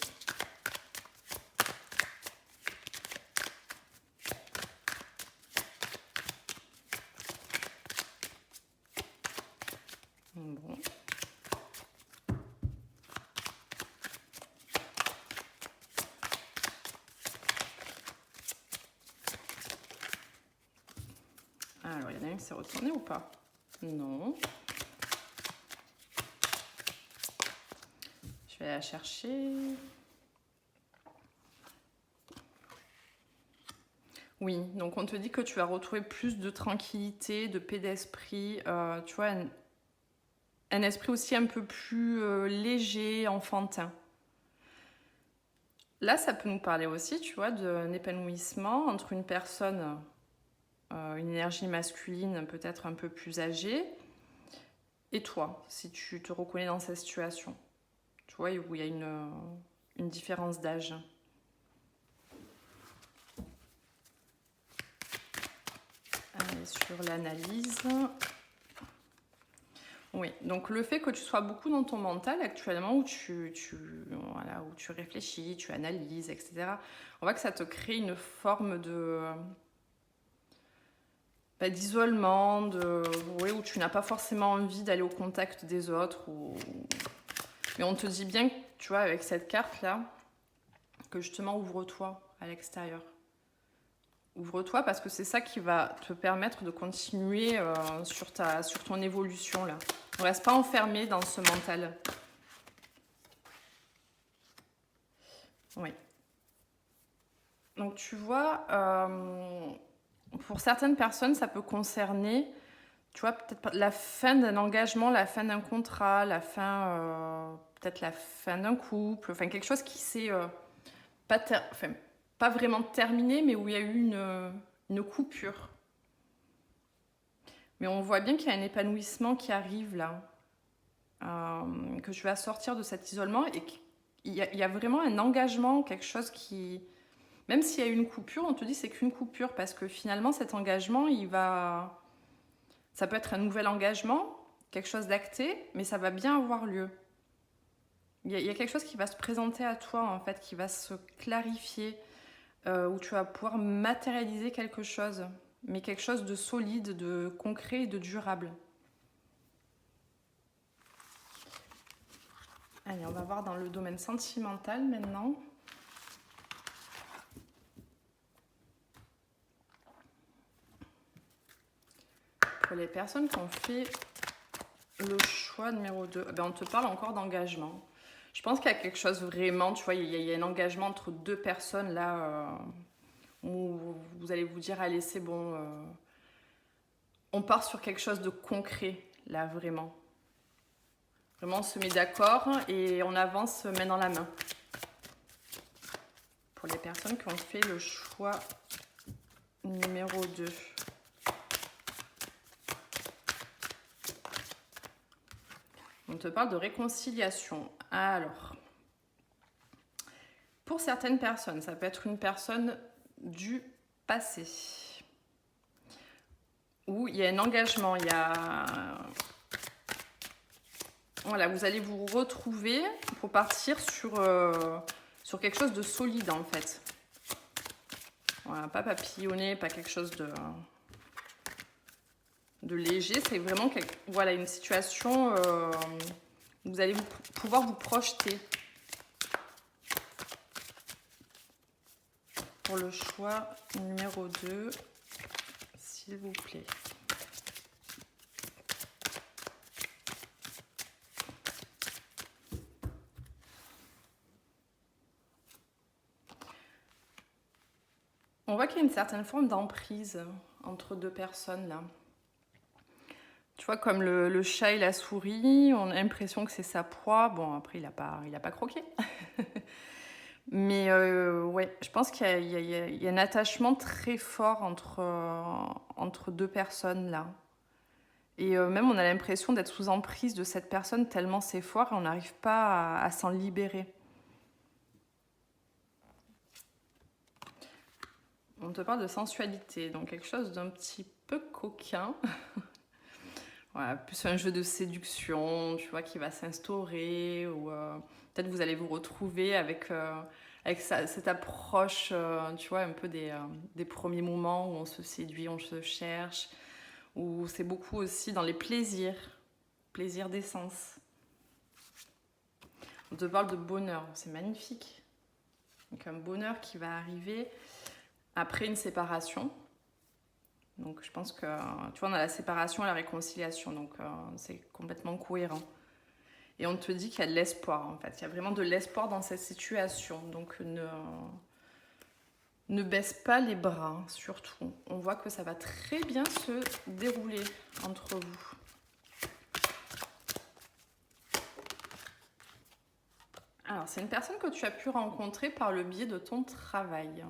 Bon. Alors, il y en a une qui s'est retournée ou pas? Non. Je vais la chercher. Oui, donc on te dit que tu vas retrouver plus de tranquillité, de paix d'esprit, tu vois, un esprit aussi un peu plus léger, enfantin. Là, ça peut nous parler aussi, tu vois, d'un épanouissement entre une personne, une énergie masculine peut-être un peu plus âgée, et toi, si tu te reconnais dans cette situation. Tu vois, où il y a une différence d'âge. Allez, sur l'analyse. Oui, donc le fait que tu sois beaucoup dans ton mental actuellement, où voilà, où tu réfléchis, tu analyses, etc., on voit que ça te crée une forme d'isolement, oui, où tu n'as pas forcément envie d'aller au contact des autres. Mais on te dit bien, tu vois, avec cette carte-là, que justement, ouvre-toi à l'extérieur. Ouvre-toi parce que c'est ça qui va te permettre de continuer sur ton évolution, là. Ne reste pas enfermé dans ce mental. Oui. Donc tu vois, pour certaines personnes, ça peut concerner, tu vois, peut-être la fin d'un engagement, la fin d'un contrat, peut-être la fin d'un couple, enfin quelque chose qui s'est pas vraiment terminé, mais où il y a eu une coupure. Mais on voit bien qu'il y a un épanouissement qui arrive là, que tu vas sortir de cet isolement et qu'il y a vraiment un engagement, quelque chose qui... Même s'il y a une coupure, on te dit c'est qu'une coupure parce que finalement cet engagement, ça peut être un nouvel engagement, quelque chose d'acté, mais ça va bien avoir lieu. Il y a quelque chose qui va se présenter à toi en fait, qui va se clarifier, où tu vas pouvoir matérialiser quelque chose, mais quelque chose de solide, de concret et de durable. Allez, on va voir dans le domaine sentimental maintenant. Pour les personnes qui ont fait le choix numéro 2, ben on te parle encore d'engagement. Je pense qu'il y a quelque chose vraiment, tu vois, il y a un engagement entre deux personnes là, où vous allez vous dire, allez, c'est bon, on part sur quelque chose de concret, là, vraiment. Vraiment, on se met d'accord et on avance main dans la main. Pour les personnes qui ont fait le choix numéro 2. On te parle de réconciliation. Alors, pour certaines personnes, ça peut être une personne du passé, où il y a un engagement, voilà, vous allez vous retrouver pour partir sur quelque chose de solide en fait. Voilà, pas papillonner, pas quelque chose de léger. C'est vraiment voilà, une situation où vous allez pouvoir vous projeter. Pour le choix numéro 2, s'il vous plaît. On voit qu'il y a une certaine forme d'emprise entre deux personnes là. Tu vois, comme le chat et la souris, on a l'impression que c'est sa proie. Bon, après, il a pas croqué. Mais ouais, je pense qu'il y a un attachement très fort entre deux personnes là. Et même, on a l'impression d'être sous emprise de cette personne tellement c'est fort et on n'arrive pas à s'en libérer. On te parle de sensualité, donc quelque chose d'un petit peu coquin. Voilà, plus un jeu de séduction, tu vois, qui va s'instaurer, ou peut-être vous allez vous retrouver avec cette approche, tu vois, un peu des premiers moments où on se séduit, on se cherche, où c'est beaucoup aussi dans les plaisirs d'essence. On te parle de bonheur, c'est magnifique. Donc un bonheur qui va arriver après une séparation. Donc je pense que, tu vois, on a la séparation et la réconciliation, donc c'est complètement cohérent. Et on te dit qu'il y a de l'espoir, en fait. Il y a vraiment de l'espoir dans cette situation. Donc ne baisse pas les bras, surtout. On voit que ça va très bien se dérouler entre vous. Alors, c'est une personne que tu as pu rencontrer par le biais de ton travail.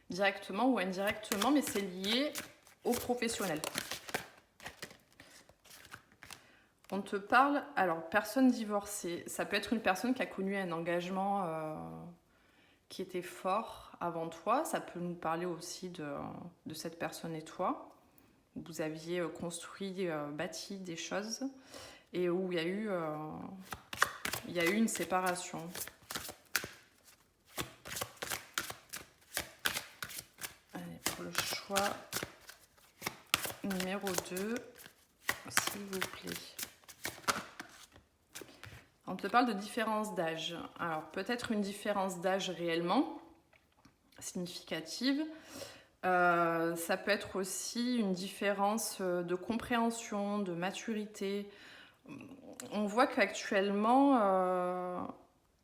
Directement ou indirectement, mais c'est lié au professionnel. On te parle, alors personne divorcée, ça peut être une personne qui a connu un engagement qui était fort avant toi, ça peut nous parler aussi de cette personne et toi. Vous aviez construit, bâti des choses et où il y a eu une séparation. Allez, pour le choix numéro 2, s'il vous plaît. On te parle de différence d'âge. Alors, peut-être une différence d'âge réellement significative. Ça peut être aussi une différence de compréhension, de maturité. On voit qu'actuellement,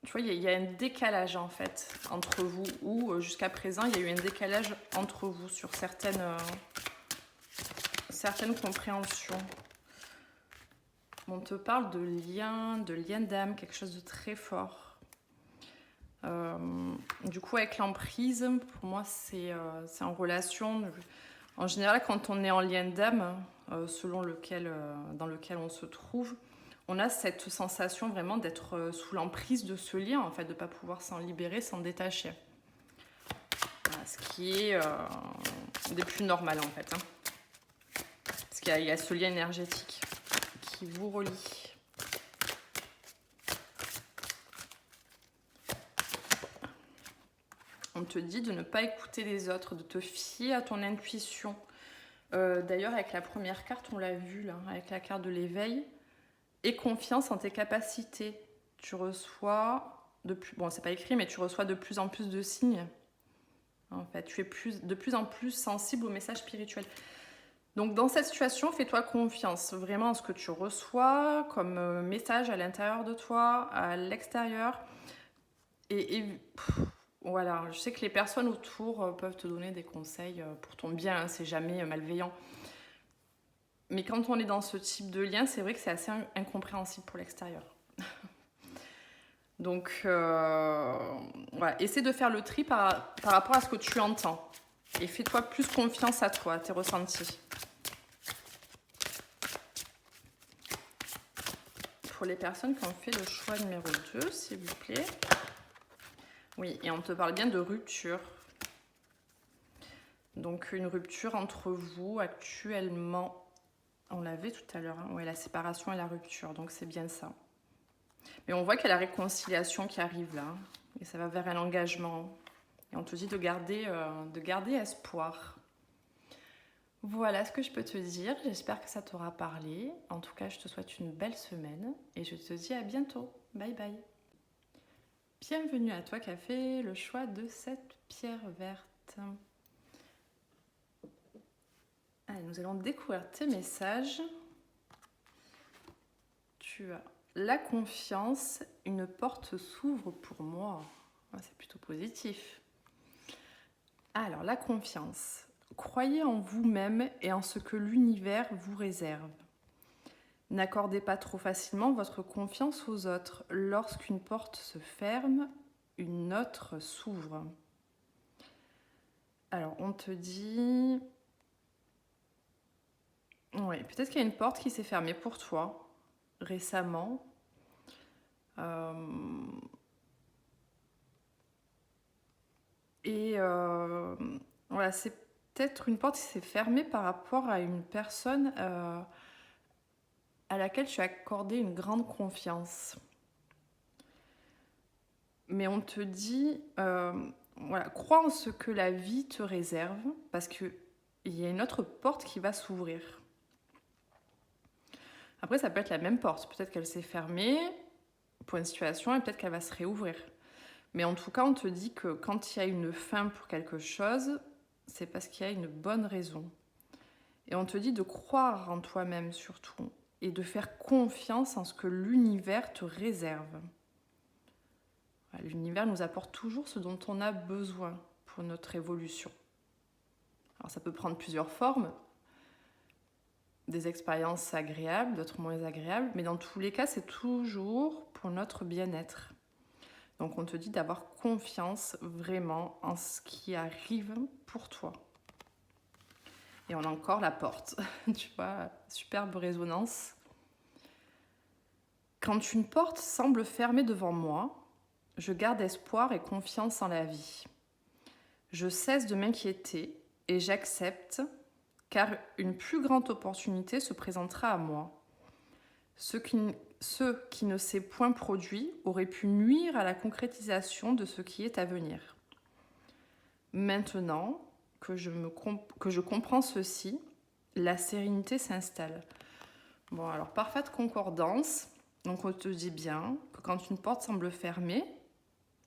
tu vois, il y a un décalage en fait entre vous, ou jusqu'à présent, il y a eu un décalage entre vous sur certaines compréhensions. On te parle de lien d'âme, quelque chose de très fort. Du coup, avec l'emprise, pour moi, c'est en relation. En général, quand on est en lien d'âme, dans lequel on se trouve, on a cette sensation vraiment d'être sous l'emprise de ce lien, en fait, de ne pas pouvoir s'en libérer, s'en détacher. Voilà, ce qui est des plus normales, en fait. Parce qu'il y a ce lien énergétique qui vous relie. On te dit de ne pas écouter les autres, de te fier à ton intuition. D'ailleurs, avec la première carte, on l'a vu là, avec la carte de l'éveil. Aie confiance en tes capacités. Tu reçois, bon, c'est pas écrit, mais tu reçois de plus en plus de signes. En fait, tu es de plus en plus sensible aux messages spirituels. Donc, dans cette situation, fais-toi confiance vraiment en ce que tu reçois comme message à l'intérieur de toi, à l'extérieur. Voilà, je sais que les personnes autour peuvent te donner des conseils pour ton bien, hein, c'est jamais malveillant. Mais quand on est dans ce type de lien, c'est vrai que c'est assez incompréhensible pour l'extérieur. Donc, voilà, essaie de faire le tri par rapport à ce que tu entends. Et fais-toi plus confiance à toi, à tes ressentis. Pour les personnes qui ont fait le choix numéro 2, s'il vous plaît. Oui, et on te parle bien de rupture. Donc, une rupture entre vous actuellement. On l'avait tout à l'heure, hein. Ouais, la séparation et la rupture, donc c'est bien ça. Mais on voit qu'il y a la réconciliation qui arrive là, et ça va vers un engagement. Et on te dit de garder espoir. Voilà ce que je peux te dire. J'espère que ça t'aura parlé. En tout cas, je te souhaite une belle semaine et je te dis à bientôt. Bye bye. Bienvenue à toi qui as fait le choix de cette pierre verte. Allez, nous allons découvrir tes messages. Tu as la confiance, une porte s'ouvre pour moi. C'est plutôt positif. Alors, la confiance. Croyez en vous-même et en ce que l'univers vous réserve. N'accordez pas trop facilement votre confiance aux autres. Lorsqu'une porte se ferme, une autre s'ouvre. Alors, on te dit... Oui, peut-être qu'il y a une porte qui s'est fermée pour toi récemment. Voilà, c'est peut-être une porte qui s'est fermée par rapport à une personne à laquelle tu as accordé une grande confiance. Mais on te dit, voilà, crois en ce que la vie te réserve, parce qu'il y a une autre porte qui va s'ouvrir. Après, ça peut être la même porte. Peut-être qu'elle s'est fermée pour une situation et peut-être qu'elle va se réouvrir. Mais en tout cas, on te dit que quand il y a une fin pour quelque chose, c'est parce qu'il y a une bonne raison. Et on te dit de croire en toi-même surtout et de faire confiance en ce que l'univers te réserve. L'univers nous apporte toujours ce dont on a besoin pour notre évolution. Alors ça peut prendre plusieurs formes, des expériences agréables, d'autres moins agréables, mais dans tous les cas, c'est toujours pour notre bien-être. Donc on te dit d'avoir confiance vraiment en ce qui arrive pour toi. Et on a encore la porte, tu vois, superbe résonance. Quand une porte semble fermée devant moi, je garde espoir et confiance en la vie. Je cesse de m'inquiéter et j'accepte, car une plus grande opportunité se présentera à moi. Ce qui ne s'est point produit aurait pu nuire à la concrétisation de ce qui est à venir. Maintenant que je comprends ceci, la sérénité s'installe. Bon, alors parfaite concordance. Donc on te dit bien que quand une porte semble fermée,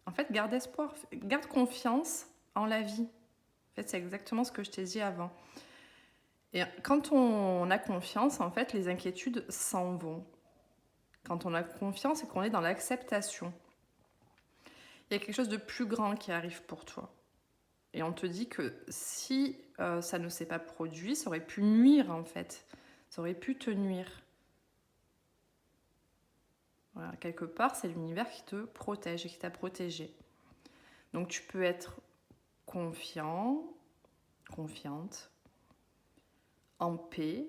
en fait, garde espoir, garde confiance en la vie. En fait, c'est exactement ce que je t'ai dit avant. Et quand on a confiance, en fait, les inquiétudes s'en vont. Quand on a confiance et qu'on est dans l'acceptation, il y a quelque chose de plus grand qui arrive pour toi. Et on te dit que si ça ne s'est pas produit, ça aurait pu nuire, en fait. Ça aurait pu te nuire. Voilà, quelque part, c'est l'univers qui te protège et qui t'a protégé. Donc tu peux être confiant, confiante, en paix,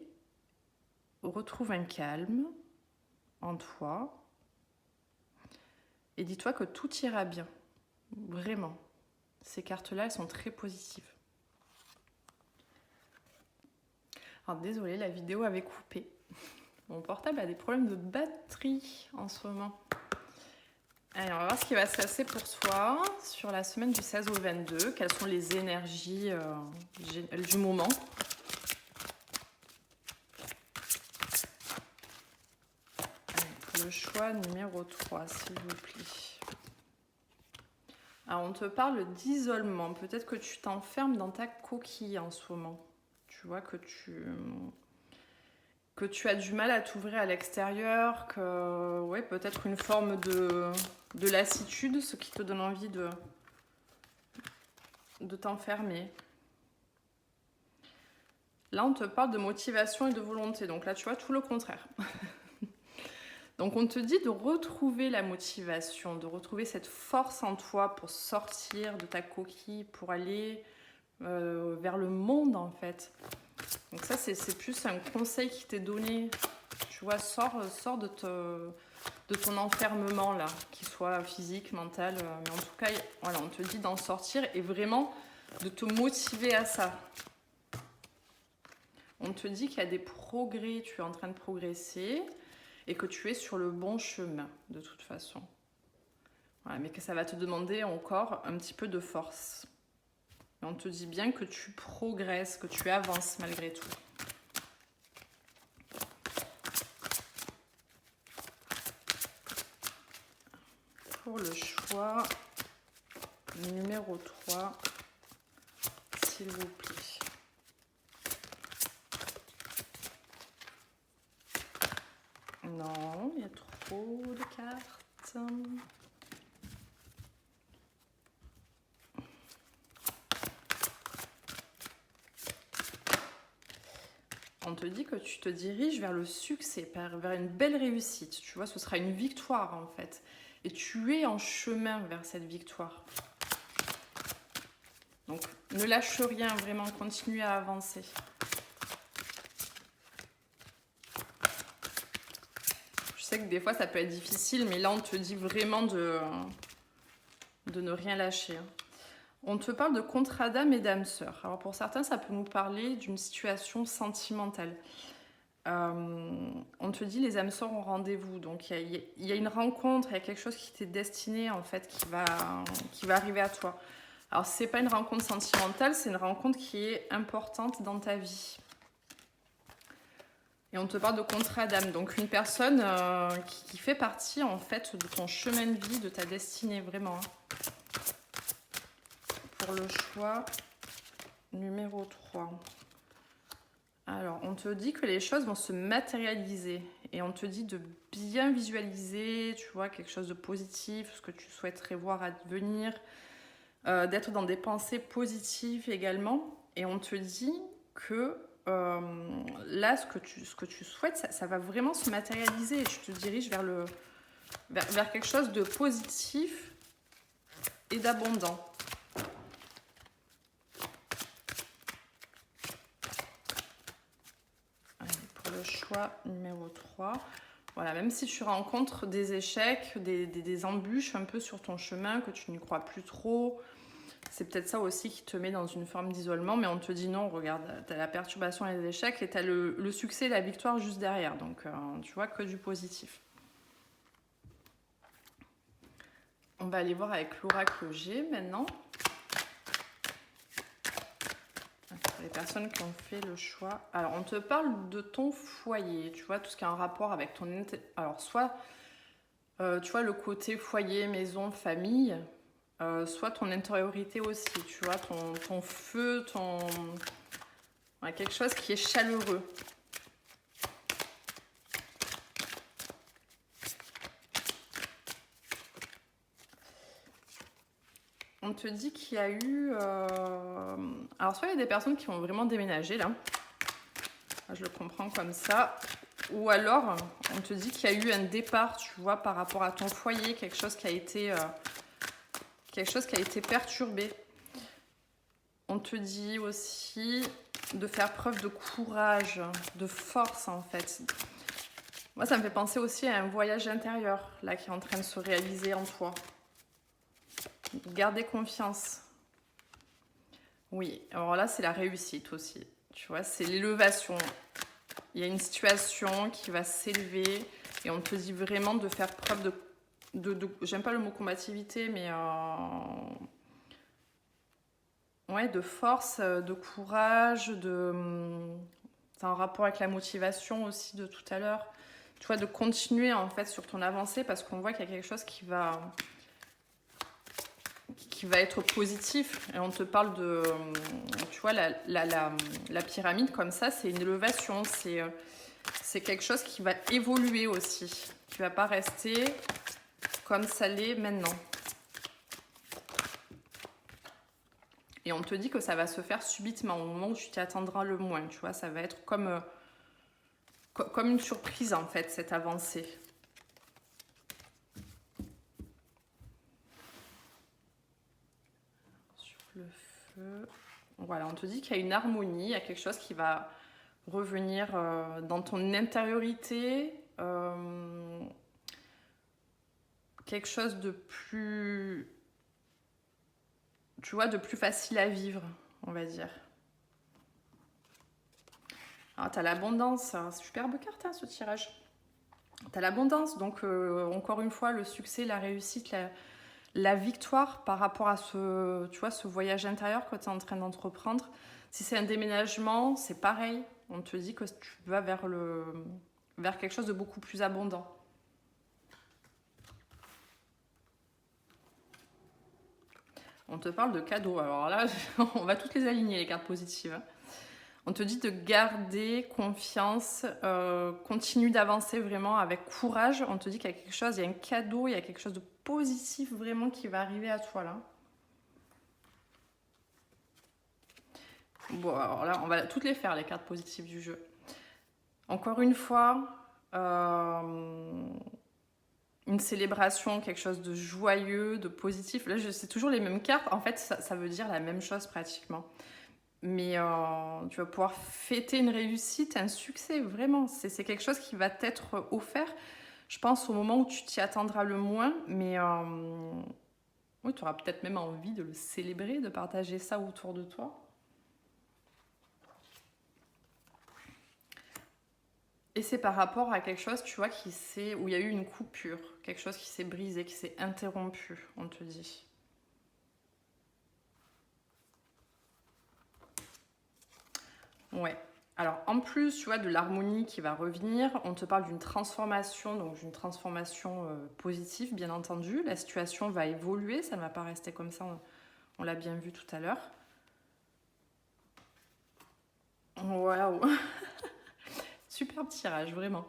retrouve un calme en toi et dis-toi que tout ira bien. Vraiment. Ces cartes-là, elles sont très positives. Alors désolée, la vidéo avait coupé. Mon portable a des problèmes de batterie en ce moment. Allez, on va voir ce qui va se passer pour toi sur la semaine du 16 au 22. Quelles sont les énergies du moment? Allez, le choix numéro 3, s'il vous plaît. Alors, on te parle d'isolement. Peut-être que tu t'enfermes dans ta coquille en ce moment. Tu vois que tu as du mal à t'ouvrir à l'extérieur, que ouais, peut-être une forme de lassitude, ce qui te donne envie de t'enfermer. Là, on te parle de motivation et de volonté. Donc là, tu vois, tout le contraire. Donc on te dit de retrouver la motivation, de retrouver cette force en toi pour sortir de ta coquille, pour aller vers le monde en fait. Donc ça c'est plus un conseil qui t'est donné. Tu vois, sors de ton enfermement là, qu'il soit physique, mental. Mais en tout cas, voilà, on te dit d'en sortir et vraiment de te motiver à ça. On te dit qu'il y a des progrès, tu es en train de progresser et que tu es sur le bon chemin de toute façon. Voilà, mais que ça va te demander encore un petit peu de force. Et on te dit bien que tu progresses, que tu avances malgré tout. Pour le choix numéro 3, s'il vous plaît. Non, il y a trop de cartes. On te dit que tu te diriges vers le succès, vers une belle réussite. Tu vois, ce sera une victoire en fait. Et tu es en chemin vers cette victoire. Donc, ne lâche rien, vraiment, continue à avancer. Je sais que des fois, ça peut être difficile, mais là, on te dit vraiment de ne rien lâcher. On te parle de contrat d'âme et d'âme sœur. Alors, pour certains, ça peut nous parler d'une situation sentimentale. On te dit les âmes sœurs ont rendez-vous. Donc, il y a une rencontre, il y a quelque chose qui t'est destiné, en fait, qui va arriver à toi. Alors, ce n'est pas une rencontre sentimentale, c'est une rencontre qui est importante dans ta vie. Et on te parle de contrat d'âme. Donc, une personne qui fait partie, en fait, de ton chemin de vie, de ta destinée, vraiment. Pour le choix numéro 3. Alors, on te dit que les choses vont se matérialiser. Et on te dit de bien visualiser, tu vois, quelque chose de positif, ce que tu souhaiterais voir advenir. D'être dans des pensées positives également. Et on te dit que là, ce que tu souhaites, ça va vraiment se matérialiser. Et tu te diriges vers quelque chose de positif et d'abondant. Allez, pour le choix numéro 3. Voilà, même si tu rencontres des échecs, des embûches un peu sur ton chemin, que tu n'y crois plus trop, c'est peut-être ça aussi qui te met dans une forme d'isolement, mais on te dit non, regarde, tu as la perturbation et les échecs et tu as le succès et la victoire juste derrière. Donc, tu vois que du positif. On va aller voir avec l'oracle G maintenant. Les personnes qui ont fait le choix. Alors, on te parle de ton foyer, tu vois, tout ce qui a un rapport avec ton... Alors, soit, tu vois, le côté foyer, maison, famille, soit ton intériorité aussi, tu vois, ton feu, ouais, quelque chose qui est chaleureux. On te dit qu'il y a eu... Alors, soit il y a des personnes qui vont vraiment déménager, là. Je le comprends comme ça. Ou alors, on te dit qu'il y a eu un départ, tu vois, par rapport à ton foyer, quelque chose qui a été perturbé. On te dit aussi de faire preuve de courage, de force, en fait. Moi, ça me fait penser aussi à un voyage intérieur, là, qui est en train de se réaliser en toi. Garder confiance. Oui, alors là, c'est la réussite aussi. Tu vois, c'est l'élévation. Il y a une situation qui va s'élever et on te dit vraiment de faire preuve de j'aime pas le mot combativité, mais ouais, de force, de courage, c'est en rapport avec la motivation aussi de tout à l'heure. Tu vois, de continuer en fait sur ton avancée parce qu'on voit qu'il y a quelque chose qui va être positif. Et on te parle de, tu vois, la pyramide comme ça, c'est une élévation, c'est quelque chose qui va évoluer aussi, qui va pas rester comme ça l'est maintenant. Et on te dit que ça va se faire subitement, au moment où tu t'y attendras le moins, tu vois, ça va être comme une surprise en fait, cette avancée. Sur le feu... Voilà, on te dit qu'il y a une harmonie, il y a quelque chose qui va revenir dans ton intériorité, quelque chose de plus, tu vois, de plus facile à vivre, on va dire. Alors, tu as l'abondance, superbe carte hein, ce tirage. Tu as l'abondance, donc encore une fois, le succès, la réussite, la victoire par rapport à ce, tu vois, ce voyage intérieur que tu es en train d'entreprendre. Si c'est un déménagement, c'est pareil. On te dit que tu vas vers quelque chose de beaucoup plus abondant. On te parle de cadeaux. Alors là, on va toutes les aligner, les cartes positives. On te dit de garder confiance, continue d'avancer vraiment avec courage. On te dit qu'il y a quelque chose, il y a un cadeau, il y a quelque chose de positif vraiment qui va arriver à toi là. Bon, alors là, on va toutes les faire, les cartes positives du jeu. Encore une fois, une célébration, quelque chose de joyeux, de positif. Là, c'est toujours les mêmes cartes. En fait, ça veut dire la même chose pratiquement. Mais tu vas pouvoir fêter une réussite, un succès, vraiment. C'est quelque chose qui va t'être offert, je pense, au moment où tu t'y attendras le moins. Mais oui, tu auras peut-être même envie de le célébrer, de partager ça autour de toi. Et c'est par rapport à quelque chose, tu vois, où il y a eu une coupure, quelque chose qui s'est brisé, qui s'est interrompu, on te dit. Ouais. Alors, en plus, tu vois, de l'harmonie qui va revenir, on te parle d'une transformation, donc d'une transformation positive, bien entendu. La situation va évoluer, ça ne va pas rester comme ça, on l'a bien vu tout à l'heure. Waouh. Superbe tirage, vraiment.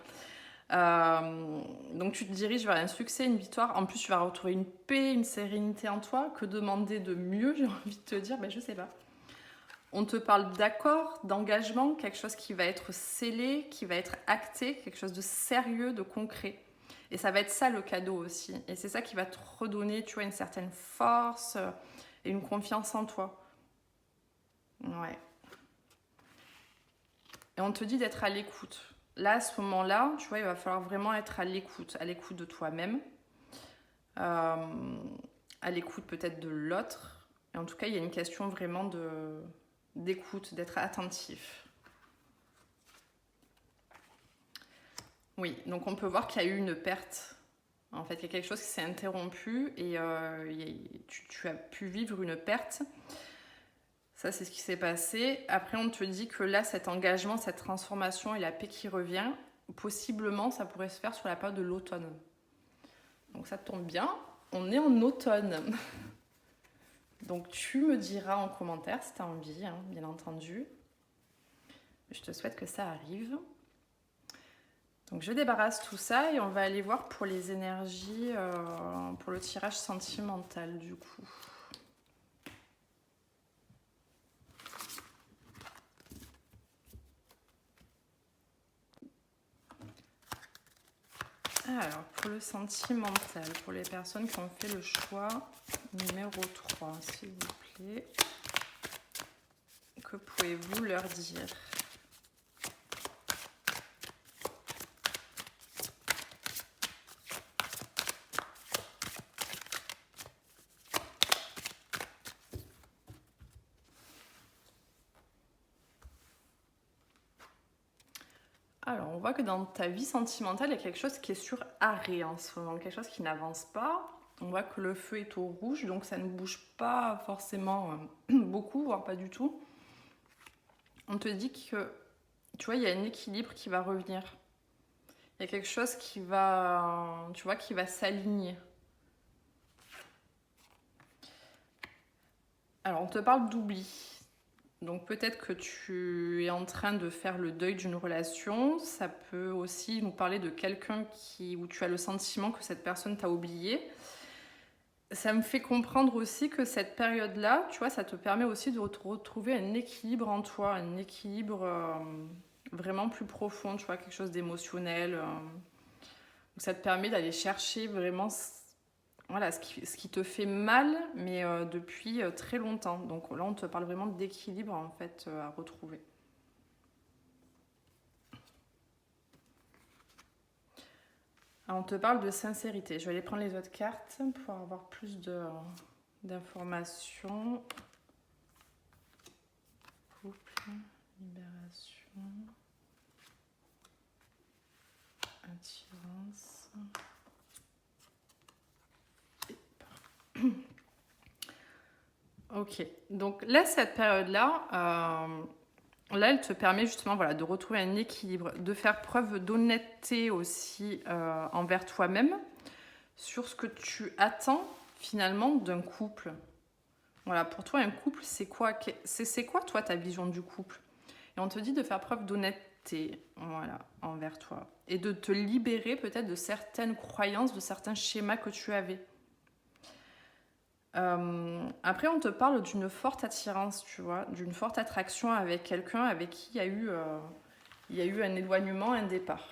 Donc tu te diriges vers un succès, une victoire. En plus, tu vas retrouver une paix, une sérénité en toi. Que demander de mieux, j'ai envie de te dire, je sais pas. On te parle d'accord, d'engagement, quelque chose qui va être scellé, qui va être acté, quelque chose de sérieux, de concret. Et ça va être ça le cadeau aussi. Et c'est ça qui va te redonner, tu vois, une certaine force et une confiance en toi. Ouais. Et on te dit d'être à l'écoute. Là, à ce moment-là, tu vois, il va falloir vraiment être à l'écoute de toi-même, à l'écoute peut-être de l'autre. Et en tout cas, il y a une question vraiment d'écoute, d'être attentif. Oui, donc on peut voir qu'il y a eu une perte. En fait, il y a quelque chose qui s'est interrompu et tu as pu vivre une perte. Ça, c'est ce qui s'est passé. Après, on te dit que là, cet engagement, cette transformation et la paix qui revient, possiblement, ça pourrait se faire sur la période de l'automne. Donc ça tombe bien, on est en automne. Donc tu me diras en commentaire si tu as envie, hein, bien entendu. Je te souhaite que ça arrive. Donc je débarrasse tout ça et on va aller voir pour les énergies, pour le tirage sentimental du coup. Alors, pour le sentimental, pour les personnes qui ont fait le choix numéro 3, s'il vous plaît, que pouvez-vous leur dire ? Alors, on voit que dans ta vie sentimentale, il y a quelque chose qui est sur arrêt en ce moment, quelque chose qui n'avance pas. On voit que le feu est au rouge, donc ça ne bouge pas forcément beaucoup, voire pas du tout. On te dit que, tu vois, il y a un équilibre qui va revenir. Il y a quelque chose qui va, tu vois, qui va s'aligner. Alors, on te parle d'oubli. Donc peut-être que tu es en train de faire le deuil d'une relation. Ça peut aussi nous parler de quelqu'un où tu as le sentiment que cette personne t'a oublié. Ça me fait comprendre aussi que cette période-là, tu vois, ça te permet aussi de retrouver un équilibre en toi, un équilibre vraiment plus profond, tu vois, quelque chose d'émotionnel. Ça te permet d'aller chercher vraiment voilà, ce qui te fait mal, mais depuis très longtemps. Donc là, on te parle vraiment d'équilibre en fait à retrouver. Alors, on te parle de sincérité. Je vais aller prendre les autres cartes pour avoir plus d'informations. Couple, libération, attirance. Ok, donc là, cette période-là, là, elle te permet justement voilà, de retrouver un équilibre, de faire preuve d'honnêteté aussi envers toi-même sur ce que tu attends finalement d'un couple. Voilà, pour toi, un couple, c'est quoi, c'est quoi, toi, ta vision du couple? Et on te dit de faire preuve d'honnêteté, voilà, envers toi. Et de te libérer peut-être de certaines croyances, de certains schémas que tu avais. Après, on te parle d'une forte attirance, tu vois, d'une forte attraction avec quelqu'un avec qui il y a eu un éloignement, un départ.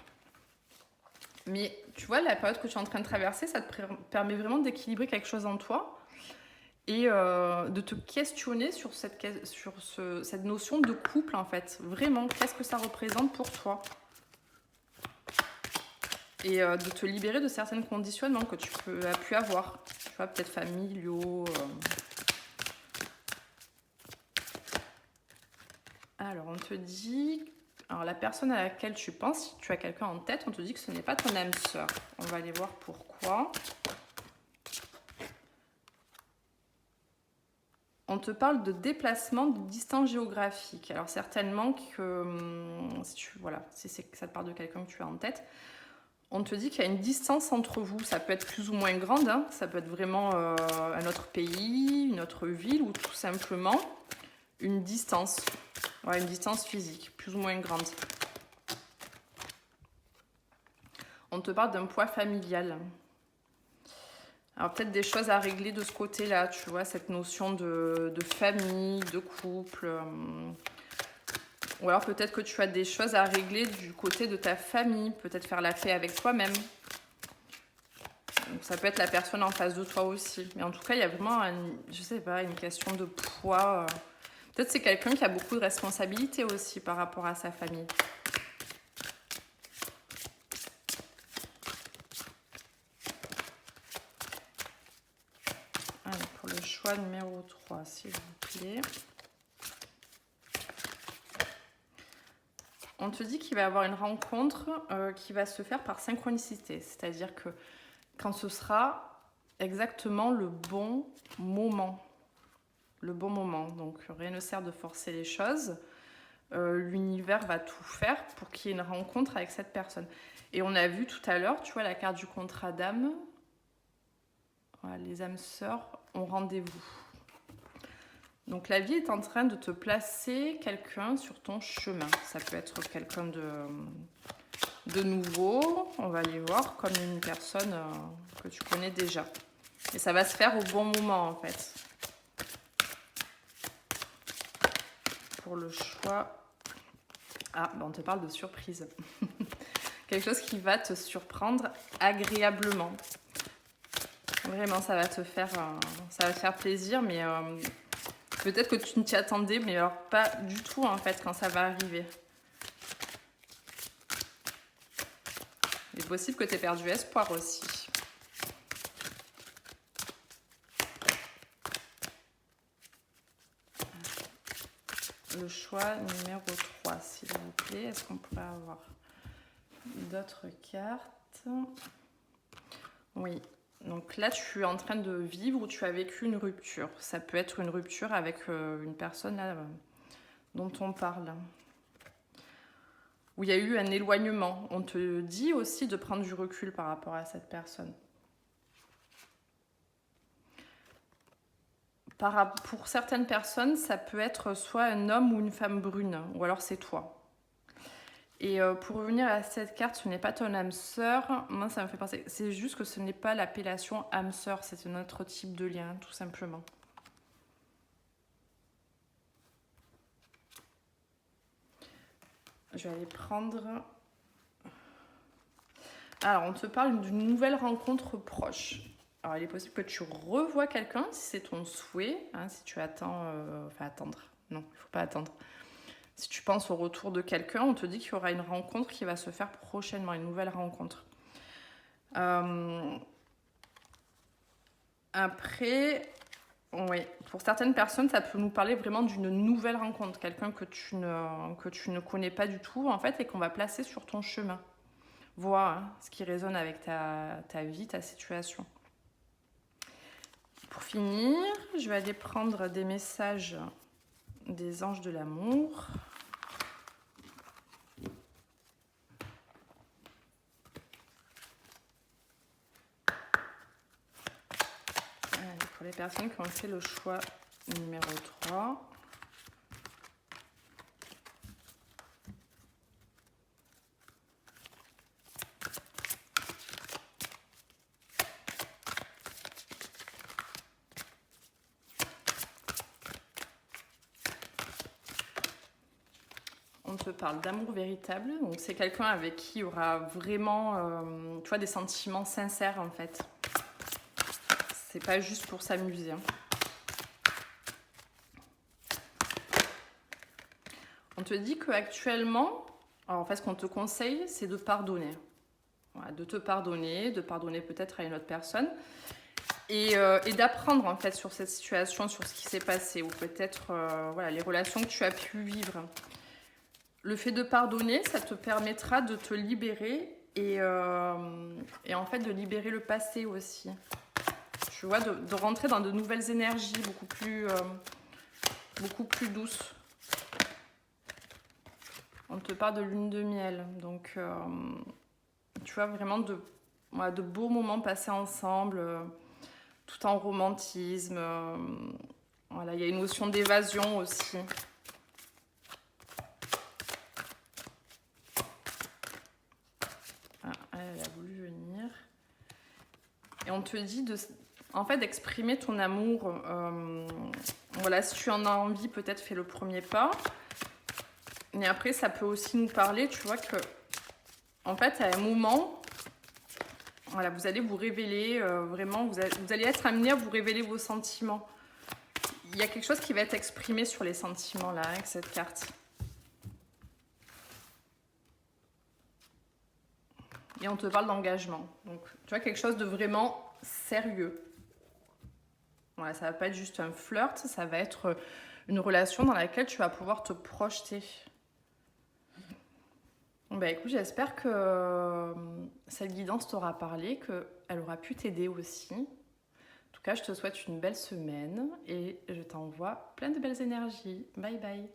Mais tu vois, la période que tu es en train de traverser, ça te permet vraiment d'équilibrer quelque chose en toi et de te questionner sur cette notion de couple, en fait. Vraiment, qu'est-ce que ça représente pour toi? Et de te libérer de certains conditionnements que tu as pu avoir. Tu vois, peut-être familiaux. Alors, on te dit... Alors, la personne à laquelle tu penses, si tu as quelqu'un en tête, on te dit que ce n'est pas ton âme sœur. On va aller voir pourquoi. On te parle de déplacement, de distance géographique. Alors, certainement que... si ça te parle de quelqu'un que tu as en tête, on te dit qu'il y a une distance entre vous. Ça peut être plus ou moins grande. Hein. Ça peut être vraiment un autre pays, une autre ville ou tout simplement une distance. Ouais, une distance physique, plus ou moins grande. On te parle d'un poids familial. Alors peut-être des choses à régler de ce côté-là, tu vois, cette notion de famille, de couple. Ou alors peut-être que tu as des choses à régler du côté de ta famille, peut-être faire la paix avec toi-même. Donc ça peut être la personne en face de toi aussi. Mais en tout cas, il y a vraiment, une question de poids. Peut-être c'est quelqu'un qui a beaucoup de responsabilités aussi par rapport à sa famille. Allez, pour le choix numéro 3, s'il vous plaît. On te dit qu'il va y avoir une rencontre qui va se faire par synchronicité. C'est-à-dire que quand ce sera exactement le bon moment. Le bon moment. Donc rien ne sert de forcer les choses. L'univers va tout faire pour qu'il y ait une rencontre avec cette personne. Et on a vu tout à l'heure, tu vois, la carte du contrat d'âme. Voilà, les âmes sœurs ont rendez-vous. Donc la vie est en train de te placer quelqu'un sur ton chemin. Ça peut être quelqu'un de nouveau, on va aller voir, comme une personne que tu connais déjà. Et ça va se faire au bon moment en fait. Pour le choix... Ah, on te parle de surprise. Quelque chose qui va te surprendre agréablement. Vraiment, ça va te faire plaisir, mais peut-être que tu ne t'y attendais, mais alors pas du tout en fait quand ça va arriver. Il est possible que tu aies perdu espoir aussi. Le choix numéro 3, s'il vous plaît. Est-ce qu'on pourrait avoir d'autres cartes? Oui. Donc là, tu es en train de vivre ou tu as vécu une rupture. Ça peut être une rupture avec une personne là, dont on parle. Où il y a eu un éloignement. On te dit aussi de prendre du recul par rapport à cette personne. Pour certaines personnes, ça peut être soit un homme ou une femme brune, ou alors c'est toi. Et pour revenir à cette carte, ce n'est pas ton âme sœur. Moi, ça me fait penser. C'est juste que ce n'est pas l'appellation âme sœur, c'est un autre type de lien, tout simplement. Je vais aller prendre. Alors, on te parle d'une nouvelle rencontre proche. Alors, il est possible que tu revoies quelqu'un si c'est ton souhait, hein, si tu attends. Attendre. Non, il ne faut pas attendre. Si tu penses au retour de quelqu'un, on te dit qu'il y aura une rencontre qui va se faire prochainement, une nouvelle rencontre. Après, oui, pour certaines personnes, ça peut nous parler vraiment d'une nouvelle rencontre, quelqu'un que tu ne connais pas du tout, en fait, et qu'on va placer sur ton chemin. Vois ce qui résonne avec ta vie, ta situation. Pour pour finir, je vais aller prendre des messages des anges de l'amour. Pour les personnes qui ont fait le choix numéro 3. On te parle d'amour véritable, donc c'est quelqu'un avec qui il y aura vraiment tu vois, des sentiments sincères en fait. C'est pas juste pour s'amuser. Hein. On te dit qu'actuellement, en fait ce qu'on te conseille, c'est de pardonner. Voilà, de te pardonner, de pardonner peut-être à une autre personne. Et d'apprendre en fait sur cette situation, sur ce qui s'est passé, ou peut-être voilà, les relations que tu as pu vivre. Le fait de pardonner, ça te permettra de te libérer et en fait de libérer le passé aussi. Tu vois, de rentrer dans de nouvelles énergies beaucoup plus douces. On te parle de lune de miel, donc tu vois vraiment de beaux moments passés ensemble, tout en romantisme. Voilà, il y a une notion d'évasion aussi. Elle a voulu venir. Et on te dit en fait, d'exprimer ton amour. Voilà, si tu en as envie, peut-être fais le premier pas. Et après, ça peut aussi nous parler, tu vois, que en fait, à un moment, voilà, vous allez vous révéler, vraiment, vous allez être amené à vous révéler vos sentiments. Il y a quelque chose qui va être exprimé sur les sentiments, là, avec cette carte. Et on te parle d'engagement. Donc, tu vois, quelque chose de vraiment sérieux. Voilà, ça va pas être juste un flirt, ça va être une relation dans laquelle tu vas pouvoir te projeter. Bah écoute, j'espère que cette guidance t'aura parlé, qu'elle aura pu t'aider aussi. En tout cas, je te souhaite une belle semaine et je t'envoie plein de belles énergies. Bye bye.